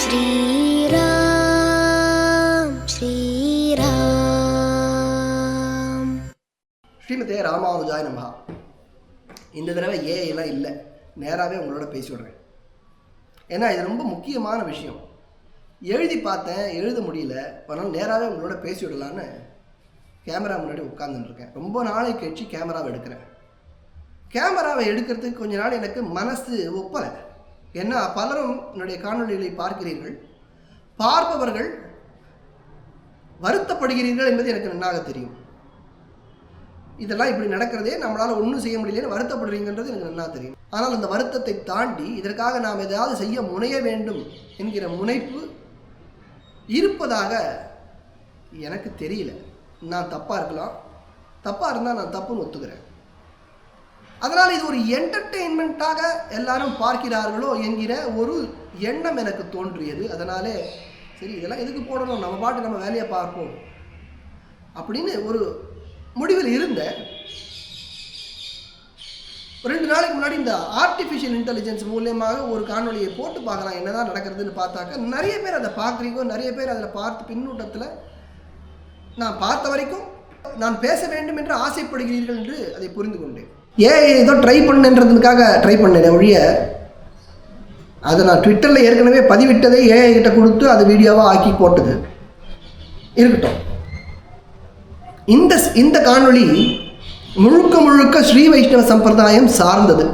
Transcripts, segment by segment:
ஸ்ரீமதே ராமானுஜாய நமஹா. இந்த தடவை எல்லாம் இல்லை, நேராகவே உங்களோட பேசி விடுறேன். ஏன்னா இது ரொம்ப முக்கியமான விஷயம். எழுதி பார்த்தேன், எழுத முடியல, அதனால் நேராகவே உங்களோட பேசி விடலான்னு கேமரா முன்னாடி உட்காந்துருக்கேன். ரொம்ப நாளைக்கு கழிச்சு கேமராவை எடுக்கிறேன். கேமராவை எடுக்கிறதுக்கு கொஞ்ச நாள் எனக்கு மனசு ஒப்பலை. ஏன்னா பலரும் என்னுடைய காணொலிகளை பார்க்கிறீர்கள், பார்ப்பவர்கள் வருத்தப்படுகிறீர்கள் என்பது எனக்கு நன்றாக தெரியும். இதெல்லாம் இப்படி நடக்கிறதே நம்மளால் ஒன்றும் செய்ய முடியலன்னு வருத்தப்படுறீங்கன்றது எனக்கு நல்லா தெரியும். ஆனால் அந்த வருத்தத்தை தாண்டி இதற்காக நாம் ஏதாவது செய்ய முனைய வேண்டும் என்கிற முனைப்பு இருப்பதாக எனக்கு தெரியல. நான் தப்பாக இருக்கலாம், தப்பாக இருந்தால் நான் தப்புன்னு ஒத்துக்கிறேன். அதனால் இது ஒரு என்டர்டெயின்மெண்ட்டாக எல்லாரும் பார்க்கிறார்களோ என்கிற ஒரு எண்ணம் எனக்கு தோன்றியது. அதனாலே சரி, இதெல்லாம் எதுக்கு போடணும், நம்ம பாட்டு நம்ம வேலையை பார்ப்போம் அப்படின்னு ஒரு முடிவில் இருந்த 2 நாளைக்கு முன்னாடி இந்த ஆர்டிஃபிஷியல் இன்டெலிஜென்ஸ் மூலியமாக ஒரு காணொலியை போட்டு பார்க்கலாம் என்னதான் நடக்கிறதுன்னு பார்த்தாக்க நிறைய பேர் அதை பார்க்குறீங்க. நிறைய பேர் அதில் பார்த்து பின்னூட்டத்தில் நான் பார்த்த வரைக்கும் நான் பேச வேண்டும் என்று ஆசைப்படுகிறீர்கள் என்று அதை புரிந்து கொண்டேன். ஏதோ ட்ரை பண்ணுன்றதுக்காக ட்ரை பண்ணேன் ஒழிய அதை நான் ட்விட்டரில் ஏற்கனவே பதிவிட்டதை ஏஐ கிட்ட கொடுத்து அதை வீடியோவாக ஆக்கி போட்டது இருக்கட்டும். இந்த காணொளி முழுக்க முழுக்க ஸ்ரீ வைஷ்ணவ சம்பிரதாயம் சார்ந்தது.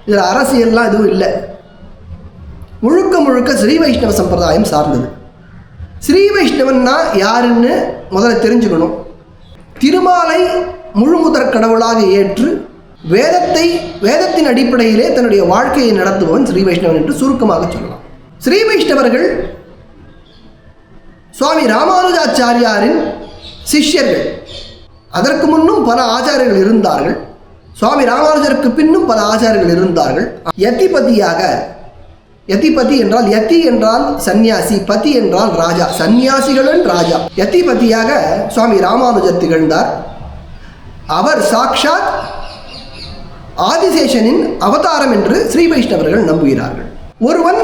இதில் அரசியல்லாம் எதுவும் இல்லை, முழுக்க முழுக்க ஸ்ரீ வைஷ்ணவ சம்பிரதாயம் சார்ந்தது. ஸ்ரீ வைஷ்ணவன்னா யாருன்னு முதல்ல தெரிஞ்சுக்கணும். திருமாலை முழுமுதற் கடவுளாக ஏற்று வேதத்தின் அடிப்படையிலே தன்னுடைய வாழ்க்கையை நடத்துபவன் ஸ்ரீ வைஷ்ணவன் என்று சுருக்கமாக சொல்லலாம். ஸ்ரீ வைஷ்ணவர்கள் சுவாமி ராமானுஜாச்சாரியாரின் சிஷ்யர்கள். அதற்கு முன்னும் பல ஆச்சாரியர்கள் இருந்தார்கள். சுவாமி ராமானுஜருக்கு பின்னும் பல ஆச்சாரியர்கள் இருந்தார்கள். யதிபதி என்றால் யதி என்றால் சன்னியாசி, பதி என்றால் ராஜா, சன்னியாசிகளின் ராஜா. யதிபதியாக சுவாமி ராமானுஜர் திகழ்ந்தார். அவர் சாக்ஷாத் ஆதிசேஷனின் அவதாரம் என்று ஸ்ரீ வைஷ்ணவர்கள் நம்புகிறார்கள். ஒருவன்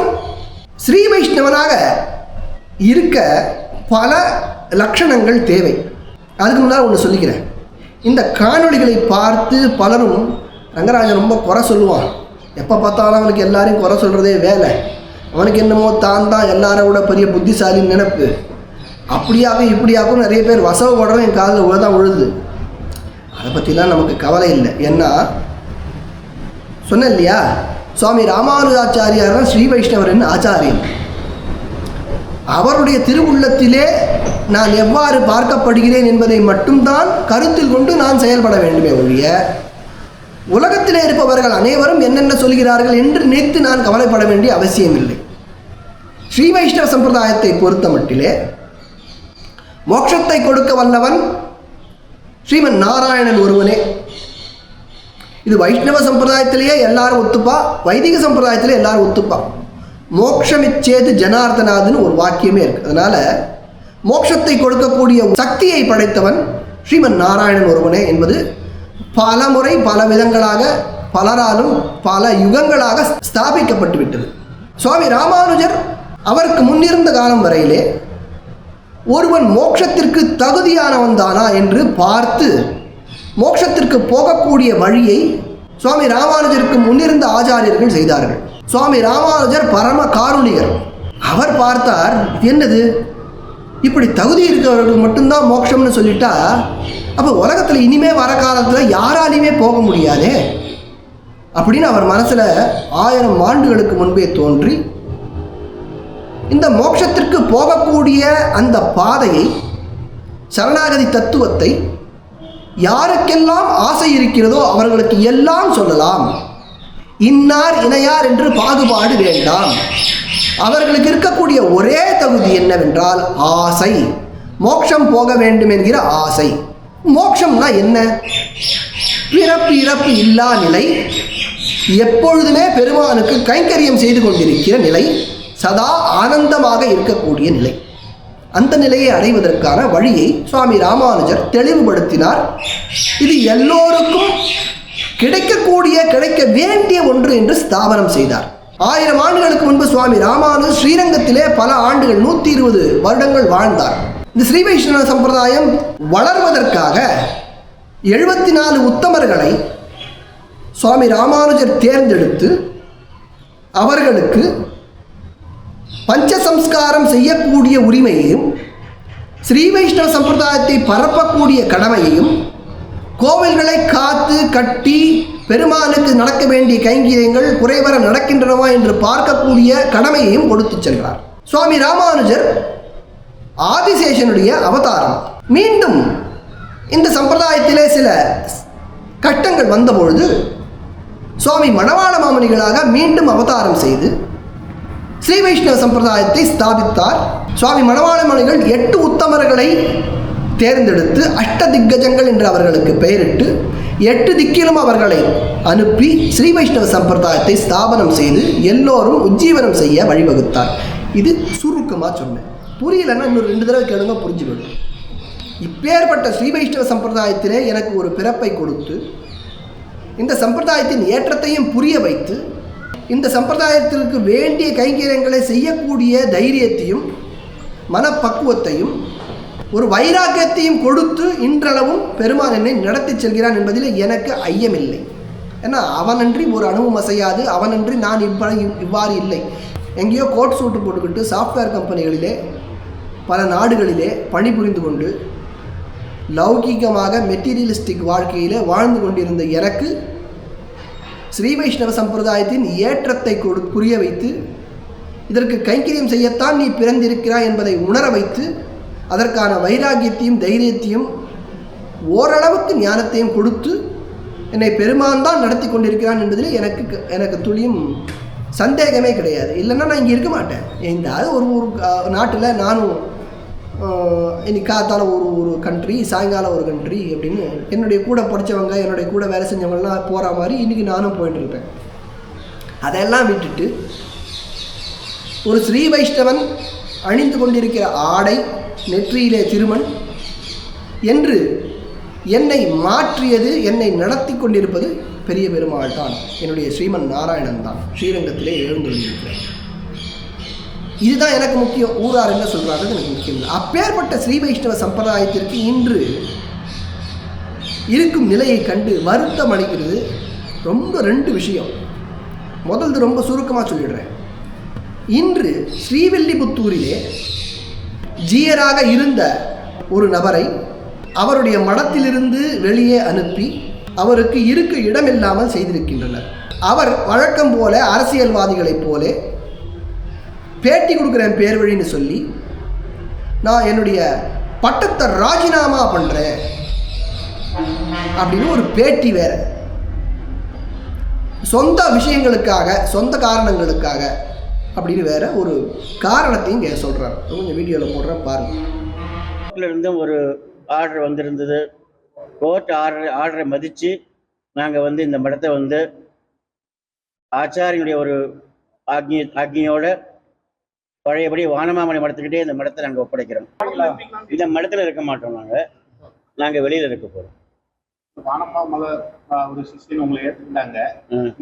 ஸ்ரீ வைஷ்ணவனாக இருக்க பல லட்சணங்கள் தேவை. அதுக்கு முன்னால் ஒன்று சொல்லிக்கிறேன். இந்த காணொளிகளை பார்த்து பலரும் ரங்கராஜன் ரொம்ப குறை சொல்லுவான், எப்போ பார்த்தாலும் அவனுக்கு எல்லாரையும் குறை சொல்கிறதே வேலை, அவனுக்கு என்னமோ தான் எல்லாரோட பெரிய புத்திசாலின்னு நினைப்பு, அப்படியாகவும் இப்படியாகவும் நிறைய பேர் வசவப்படுறோம் என் காதில் தான் உழுது. அதை பற்றிலாம் நமக்கு கவலை இல்லை. ஏன்னா சொன்னேன் இல்லையா, சுவாமி ராமானுஜாச்சாரியார் தான் ஸ்ரீ வைஷ்ணவரின் ஆச்சாரியன். அவருடைய திருவுள்ளத்திலே நான் எவ்வாறு பார்க்கப்படுகிறேன் என்பதை மட்டும்தான் கருத்தில் கொண்டு நான் செயல்பட வேண்டுமே ஒழிய உலகத்திலே இருப்பவர்கள் அனைவரும் என்னென்ன சொல்கிறார்கள் என்று நினைத்து நான் கவலைப்பட வேண்டிய அவசியமில்லை. ஸ்ரீ வைஷ்ணவ சம்பிரதாயத்தை பொறுத்த மட்டிலே மோட்சத்தை கொடுக்க வல்லவன் ஸ்ரீமன் நாராயணன் ஒருவனே. இது வைஷ்ணவ சம்பிரதாயத்திலேயே எல்லாரும் ஒத்துப்பா, வைதிக சம்பிரதாயத்திலே எல்லாரும் ஒத்துப்பா. மோட்சமிச்சேது ஜனார்தனாதுன்னு ஒரு வாக்கியமே இருக்குது. அதனால் மோட்சத்தை கொடுக்கக்கூடிய சக்தியை படைத்தவன் ஸ்ரீமன் நாராயணன் ஒருவனே என்பது பல முறை பல விதங்களாக பலராலும் பல யுகங்களாக ஸ்தாபிக்கப்பட்டு விட்டது. சுவாமி ராமானுஜர் அவருக்கு முன்னிருந்த காலம் வரையிலே ஒருவன் மோட்சத்திற்கு தகுதியானவன் தானா என்று பார்த்து மோட்சத்திற்கு போகக்கூடிய வழியை சுவாமி ராமானுஜருக்கு முன்னிருந்த ஆச்சாரியர்கள் செய்தார்கள். சுவாமி ராமானுஜர் பரம காருணிகர். அவர் பார்த்தார், என்னது இப்படி தகுதி இருக்கிறவர்களுக்கு மட்டும்தான் மோட்சம்னு சொல்லிட்டா அப்போ உலகத்தில் இனிமே வர காலத்தில் யாராலையுமே போக முடியாதே அப்படின்னு அவர் மனசில் 1000 ஆண்டுகளுக்கு முன்பே தோன்றி இந்த மோட்சத்திற்கு போகக்கூடிய அந்த பாதையை, சரணாகதி தத்துவத்தை யாருக்கெல்லாம் ஆசை இருக்கிறதோ அவர்களுக்கு எல்லாம் சொல்லலாம். இன்னார் இணையார் என்று பாகுபாடு வேண்டாம். அவர்களுக்கு இருக்கக்கூடிய ஒரே தகுதி என்னவென்றால் ஆசை, மோட்சம் போக வேண்டும் என்கிற ஆசை. மோட்சம்னா என்ன? பிறப்பு இறப்பு இல்லா நிலை, எப்பொழுதுமே பெருமானுக்கு கைங்கரியம் செய்து கொண்டிருக்கிற நிலை, சதா ஆனந்தமாக இருக்கக்கூடிய நிலை. அந்த நிலையை அடைவதற்கான வழியை சுவாமி ராமானுஜர் தெளிவுபடுத்தினார். இது எல்லோருக்கும் கிடைக்க வேண்டிய ஒன்று என்று ஸ்தாபனம் செய்தார். 1000 ஆண்டுகளுக்கு முன்பு சுவாமி ராமானுஜர் ஸ்ரீரங்கத்திலே பல ஆண்டுகள் 120 வருடங்கள் வாழ்ந்தார். இந்த ஸ்ரீ வைஷ்ணவ சம்பிரதாயம் வளர்வதற்காக 74 உத்தமர்களை சுவாமி ராமானுஜர் தேர்ந்தெடுத்து அவர்களுக்கு பஞ்சசம்ஸ்காரம் செய்யக்கூடிய உரிமையையும் ஸ்ரீ வைஷ்ணவ சம்பிரதாயத்தை பரப்பக்கூடிய கடமையையும் கோவில்களை காத்து கட்டி பெருமானுக்கு நடக்க வேண்டிய கைங்கரியங்கள் குறைவர நடக்கின்றனவா என்று பார்க்கக்கூடிய கடமையையும் கொடுத்து சென்றார். சுவாமி ராமானுஜர் ஆதிசேஷனுடைய அவதாரம். மீண்டும் இந்த சம்பிரதாயத்திலே சில கட்டங்கள் வந்தபொழுது சுவாமி மணவாள மாமுனிகளாக மீண்டும் அவதாரம் செய்து ஸ்ரீ வைஷ்ணவ சம்பிரதாயத்தை ஸ்தாபித்தார். சுவாமி மணவாள மாமுனிகள் 8 உத்தமர்களை தேர்ந்தெடுத்து அஷ்டதிக்கஜங்கள் என்று அவர்களுக்கு பெயரிட்டு 8 திக்கிலும் அவர்களை அனுப்பி ஸ்ரீ வைஷ்ணவ சம்பிரதாயத்தை ஸ்தாபனம் செய்து எல்லோரும் உஜ்ஜீவனம் செய்ய வழிவகுத்தார். இது சுருக்கமாக சொன்னேன். புரியலன்னா இன்னொரு 2 தடவை கேளுங்க, புரிஞ்சுக்கணும். இப்பேற்பட்ட ஸ்ரீ வைஷ்ணவ சம்பிரதாயத்திலே எனக்கு ஒரு பிறப்பை கொடுத்து இந்த சம்பிரதாயத்தின் ஏற்றத்தையும் புரிய வைத்து இந்த சம்பிரதாயத்திற்கு வேண்டிய கைங்கரியங்களை செய்யக்கூடிய தைரியத்தையும் மனப்பக்குவத்தையும் ஒரு வைராக்கியத்தையும் கொடுத்து இன்றளவும் பெருமான் என்னை நடத்தி செல்கிறான் என்பதில் எனக்கு ஐயமில்லை. ஏன்னா அவனன்றி ஒரு அணுவும் அசையாது, அவனன்றி நான் இவ்வாறு இல்லை. எங்கேயோ கோட் சூட்டு போட்டுக்கிட்டு சாஃப்ட்வேர் கம்பெனிகளிலே பல நாடுகளிலே பணிபுரிந்து கொண்டு லௌகீகமாக மெட்டீரியலிஸ்டிக் வாழ்க்கையிலே வாழ்ந்து கொண்டிருந்த எனக்கு ஸ்ரீ வைஷ்ணவ சம்பிரதாயத்தின் ஏற்றத்தை புரிய வைத்து இதற்கு கைங்கரியம் செய்யத்தான் நீ பிறந்திருக்கிறாய் என்பதை உணர வைத்து அதற்கான வைராக்கியத்தையும் தைரியத்தையும் ஓரளவுக்கு ஞானத்தையும் கொடுத்து என்னை பெருமான் தான் நடத்தி கொண்டிருக்கிறான் என்பதில் எனக்கு துளியும் சந்தேகமே கிடையாது. இல்லைன்னா நான் இங்கே இருக்க மாட்டேன். எந்தாவது ஒரு நாட்டில் நானும் இன்னைக்கு காத்தால ஒரு கண்ட்ரி, சாயங்காலம் ஒரு கண்ட்ரி அப்படின்னு என்னுடைய கூட படித்தவங்க என்னுடைய கூட வேலை செஞ்சவங்கலாம் போகிற மாதிரி இன்றைக்கி நானும் போயிட்டுருப்பேன். அதெல்லாம் விட்டுட்டு ஒரு ஸ்ரீ வைஷ்ணவன் அணிந்து கொண்டிருக்கிற ஆடை, நெற்றியிலே திருமண் என்று என்னை மாற்றியது, என்னை நடத்தி கொண்டிருப்பது பெரிய பெருமாள் தான், என்னுடைய ஸ்ரீமன் நாராயணன் தான். ஸ்ரீரங்கத்திலே எழுந்துள்ளிருக்கிறேன். இதுதான் எனக்கு முக்கியம். ஊரார் என்ன சொல்கிறாங்க எனக்கு முக்கியம் இல்லை. அப்பேற்பட்ட ஸ்ரீ வைஷ்ணவ சம்பிரதாயத்திற்கு இன்று இருக்கும் நிலையை கண்டு வருத்தம் அடைகிறது. ரொம்ப 2 விஷயம். முதல்து ரொம்ப சுருக்கமாக சொல்லிடுறேன். இன்று ஸ்ரீவில்லிபுத்தூரிலே ஜீயராக இருந்த ஒரு நபரை அவருடைய மடத்திலிருந்து வெளியே அனுப்பி அவருக்கு இருக்க இடமில்லாமல் செய்திருக்கின்றனர். அவர் வழக்கம் போல அரசியல்வாதிகளைப் போல பேட்டி கொடுக்குறேன் பேர் வழின்னு சொல்லி நான் என்னுடைய பட்டத்தை ராஜினாமா பண்ணுறேன் அப்படின்னு ஒரு பேட்டி வேற. சொந்த விஷயங்களுக்காக, சொந்த காரணங்களுக்காக அப்படின்னு வேற ஒரு காரணத்தையும் இங்கே சொல்கிறார். கொஞ்சம் வீடியோவில் போடுறேன் பாருங்கள். இருந்தும் ஒரு ஆர்டர் வந்திருந்தது. கோர்ட் ஆர்டரை மதித்து நாங்கள் இந்த மடத்தை ஆச்சாரியனுடைய ஒரு ஆக்ஞையோட பழையபடி வானமாமலை மடத்துக்கிட்டே இந்த மடத்தை நாங்கள் ஒப்படைக்கிறோம். இந்த மடத்தில் இருக்க மாட்டோம். நாங்கள் வெளியில் இருக்க போகிறோம். வானமாமலை ஒரு சிஸ்டம் உங்களை ஏற்றுக்கிட்டாங்க,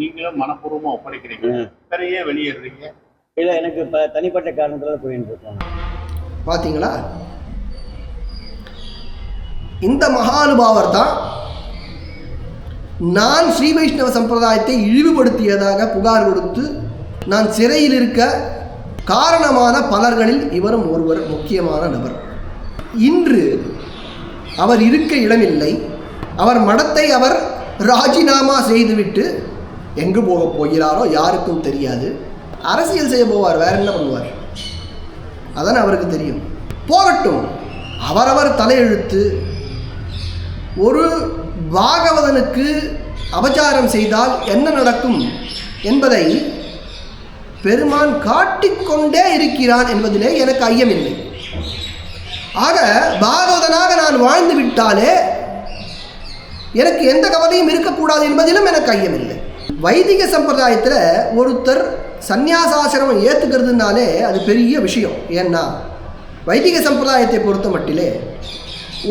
நீங்களும் மனப்பூர்வமாக ஒப்படைக்கிறீங்க, நிறைய வெளியேறீங்க. இல்லை, எனக்கு இப்போ தனிப்பட்ட காரணத்தில் போயின்னு இருக்கோம். பார்த்தீங்களா, இந்த மகானுபாவர் தான் நான் ஸ்ரீ வைஷ்ணவ சம்பிரதாயத்தை இழிவுபடுத்தியதாக புகார் கொடுத்து நான் சிறையில் இருக்க காரணமான பலர்களில் இவரும் ஒருவர் முக்கியமான நபர். இன்று அவர் இருக்க இடமில்லை. அவர் மடத்தை அவர் ராஜினாமா செய்துவிட்டு எங்கு போக போகிறாரோ யாருக்கும் தெரியாது. அரசியல் செய்ய போவார், வேற என்ன பண்ணுவார், அதான் அவருக்கு தெரியும். போகட்டும், அவரவர் தலையெழுத்து. ஒரு பாகவதனுக்கு அபச்சாரம் செய்தால் என்ன நடக்கும் என்பதை பெருமான் காட்டிக்கொண்டே இருக்கிறான் என்பதிலே எனக்கு ஐயமில்லை. ஆக பாகவதனாக நான் வாழ்ந்து விட்டாலே எனக்கு எந்த கவலையும் இருக்கக்கூடாது என்பதிலும் எனக்கு ஐயமில்லை. வைதிக சம்பிரதாயத்தில் ஒருத்தர் சந்நியாசாசிரமம் ஏற்றுக்கிறதுனாலே அது பெரிய விஷயம். ஏன்னா வைதிக சம்பிரதாயத்தை பொறுத்த மட்டிலே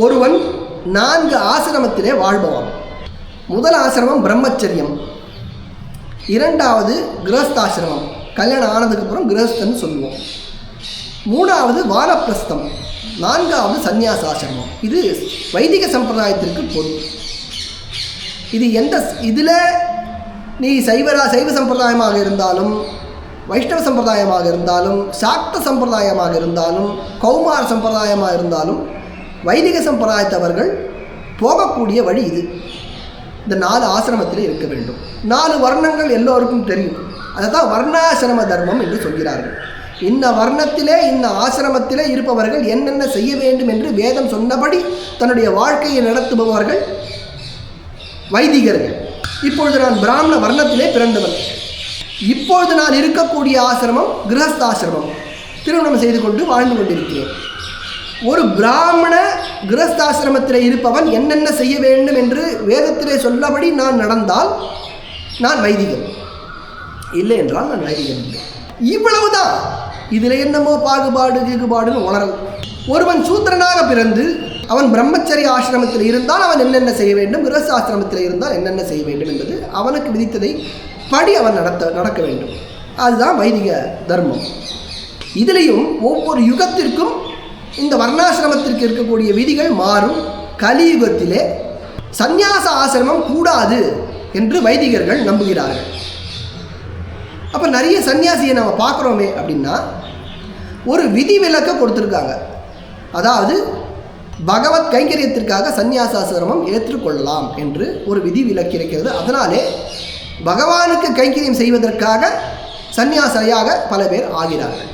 ஒருவன் 4 ஆசிரமத்திலே வாழ்பவன். முதல் ஆசிரமம் பிரம்மச்சரியம், 2வது கிரகஸ்தாசிரமம், கல்யாணம் ஆனதுக்கப்புறம் கிரகஸ்தன் சொல்லுவோம். 3வது வானப்பிரஸ்தம், 4வது சந்நியாசாசிரமம். இது வைதிக சம்பிரதாயத்திற்கு பொது. இது இதில் நீ சைவ சம்பிரதாயமாக இருந்தாலும், வைஷ்ணவ சம்பிரதாயமாக இருந்தாலும், சாக்த சம்பிரதாயமாக இருந்தாலும், கௌமார சம்பிரதாயமாக இருந்தாலும், வைதிக சம்பிரதாயத்தவர்கள் போகக்கூடிய வழி இது. இந்த 4 ஆசிரமத்தில் இருக்க வேண்டும். 4 வர்ணங்கள் எல்லோருக்கும் தெரியும். அதை தான் வர்ணாசிரம தர்மம் என்று சொல்கிறார்கள். இந்த வர்ணத்திலே இந்த ஆசிரமத்திலே இருப்பவர்கள் என்னென்ன செய்ய வேண்டும் என்று வேதம் சொன்னபடி தன்னுடைய வாழ்க்கையை நடத்துபவர்கள் வைதிகர்கள். இப்பொழுது நான் பிராமண வர்ணத்திலே பிறந்தவன். இப்பொழுது நான் இருக்கக்கூடிய ஆசிரமம் கிரகஸ்தாசிரமம். திருமணம் செய்து கொண்டு வாழ்ந்து கொண்டிருக்கிறேன். ஒரு பிராமண கிரகஸ்தாசிரமத்தில் இருப்பவன் என்னென்ன செய்ய வேண்டும் என்று வேதத்திலே சொல்லபடி நான் நடந்தால் நான் வைதிகன், இல்லை என்றால் நான் வைதிகன் இல்லை. இவ்வளவுதான். இதில் என்னமோ பாகுபாடுன்னு உணரல். ஒருவன் சூத்திரனாக பிறந்து அவன் பிரம்மச்சரிய ஆசிரமத்தில் இருந்தால் அவன் என்னென்ன செய்ய வேண்டும், கிரகஸ்தாசிரமத்தில் இருந்தால் என்னென்ன செய்ய வேண்டும் என்பது அவனுக்கு விதித்ததை படி அவன் நடக்க வேண்டும். அதுதான் வைதிக தர்மம். இதிலையும் ஒவ்வொரு யுகத்திற்கும் இந்த வர்ணாசிரமத்திற்கு இருக்கக்கூடிய விதிகள் மாறும். கலியுகத்திலே சந்நியாச ஆசிரமம் கூடாது என்று வைதிகர்கள் நம்புகிறார்கள். அப்போ நிறைய சன்னியாசியை நம்ம பார்க்குறோமே அப்படின்னா ஒரு விதி விலக்க கொடுத்துருக்காங்க. அதாவது பகவத் கைங்கரியத்திற்காக சந்நியாசாசிரமம் ஏற்றுக்கொள்ளலாம் என்று ஒரு விதி விலக்கு இருக்கிறது. அதனாலே பகவானுக்கு கைங்கரியம் செய்வதற்காக சந்நியாசியாக பல பேர் ஆகிறார்கள்.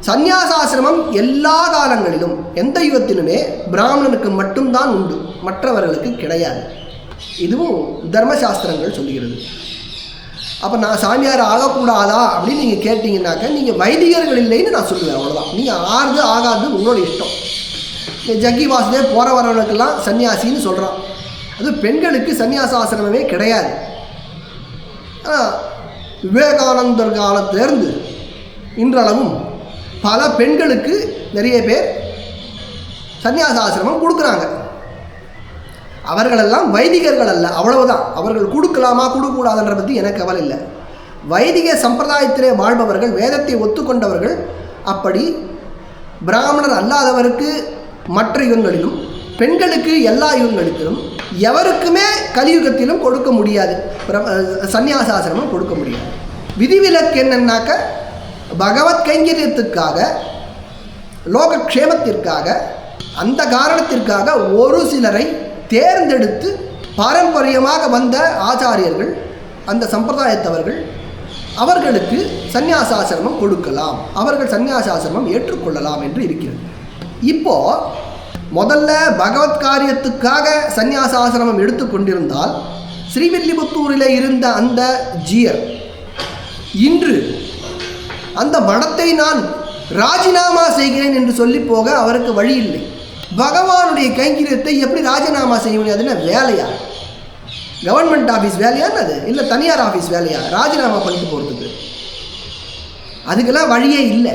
சந்நியாசாசிரமம் எல்லா காலங்களிலும் எந்த யுகத்திலுமே பிராமணனுக்கு மட்டும்தான் உண்டு, மற்றவர்களுக்கு கிடையாது. இதுவும் தர்மசாஸ்திரங்கள் சொல்லுகிறது. அப்போ நான் சாமியார் ஆகக்கூடாதா அப்படின்னு நீங்கள் கேட்டிங்கன்னாக்க நீங்கள் வைதிகர்கள் இல்லைன்னு நான் சொல்லுவேன். அவ்வளோதான். நீங்கள் ஆறுது ஆகாது உங்களோட இஷ்டம். ஜக்கி வாசுதேவ் போகிற வரவனுக்கெல்லாம் சன்னியாசின்னு சொல்கிறான். அது பெண்களுக்கு சன்னியாசாசிரமமே கிடையாது. விவேகானந்தர் காலத்திலிருந்து இன்றளவும் பல பெண்களுக்கு நிறைய பேர் சன்னியாசாசிரமம் கொடுக்குறாங்க. அவர்களெல்லாம் வைதிகர்கள் அல்ல, அவ்வளவுதான். அவர்கள் கொடுக்கலாமா கொடுக்கக்கூடாதுன்ற பற்றி எனக்கு கவலை இல்லை. வைதிக சம்பிரதாயத்திலே வாழ்பவர்கள், வேதத்தை ஒத்துக்கொண்டவர்கள், அப்படி பிராமணர் அல்லாதவருக்கு மற்ற யுகங்களிலும் பெண்களுக்கு எல்லா யுகங்களிலும் எவருக்குமே கலியுகத்திலும் கொடுக்க முடியாது, சந்நியாசாசிரமம் கொடுக்க முடியாது. விதிவிலக்கு என்னன்னாக்க பகவத் கைங்கரியத்துக்காக, லோகக்ஷேமத்திற்காக, அந்த காரணத்திற்காக ஒரு சிலரை தேர்ந்தெடுத்து பாரம்பரியமாக வந்த ஆச்சாரியர்கள், அந்த சம்பிரதாயத்தவர்கள், அவர்களுக்கு சந்நியாசாசிரமம் கொடுக்கலாம், அவர்கள் சந்நியாசாசிரமம் ஏற்றுக்கொள்ளலாம் என்று இருக்கிறது. இப்போ முதல்ல பகவத் காரியத்துக்காக சந்நியாசாசிரமம் எடுத்துக்கொண்டிருந்தால் ஸ்ரீவில்லிபுத்தூரில் இருந்த அந்த ஜீயர் இன்று அந்த மடத்தை நான் ராஜினாமா செய்கிறேன் என்று சொல்லி போக அவருக்கு வழி இல்லை. பகவானுடைய கைங்கரியத்தை எப்படி ராஜினாமா செய்ய முடியாது? அதுன்னா வேலையா? கவர்மெண்ட் ஆஃபீஸ் வேலையான்னு அது இல்லை தனியார் ஆஃபீஸ் வேலையா ராஜினாமா பண்ணிட்டு போகிறதுக்கு? அதுக்கெல்லாம் வழியே இல்லை.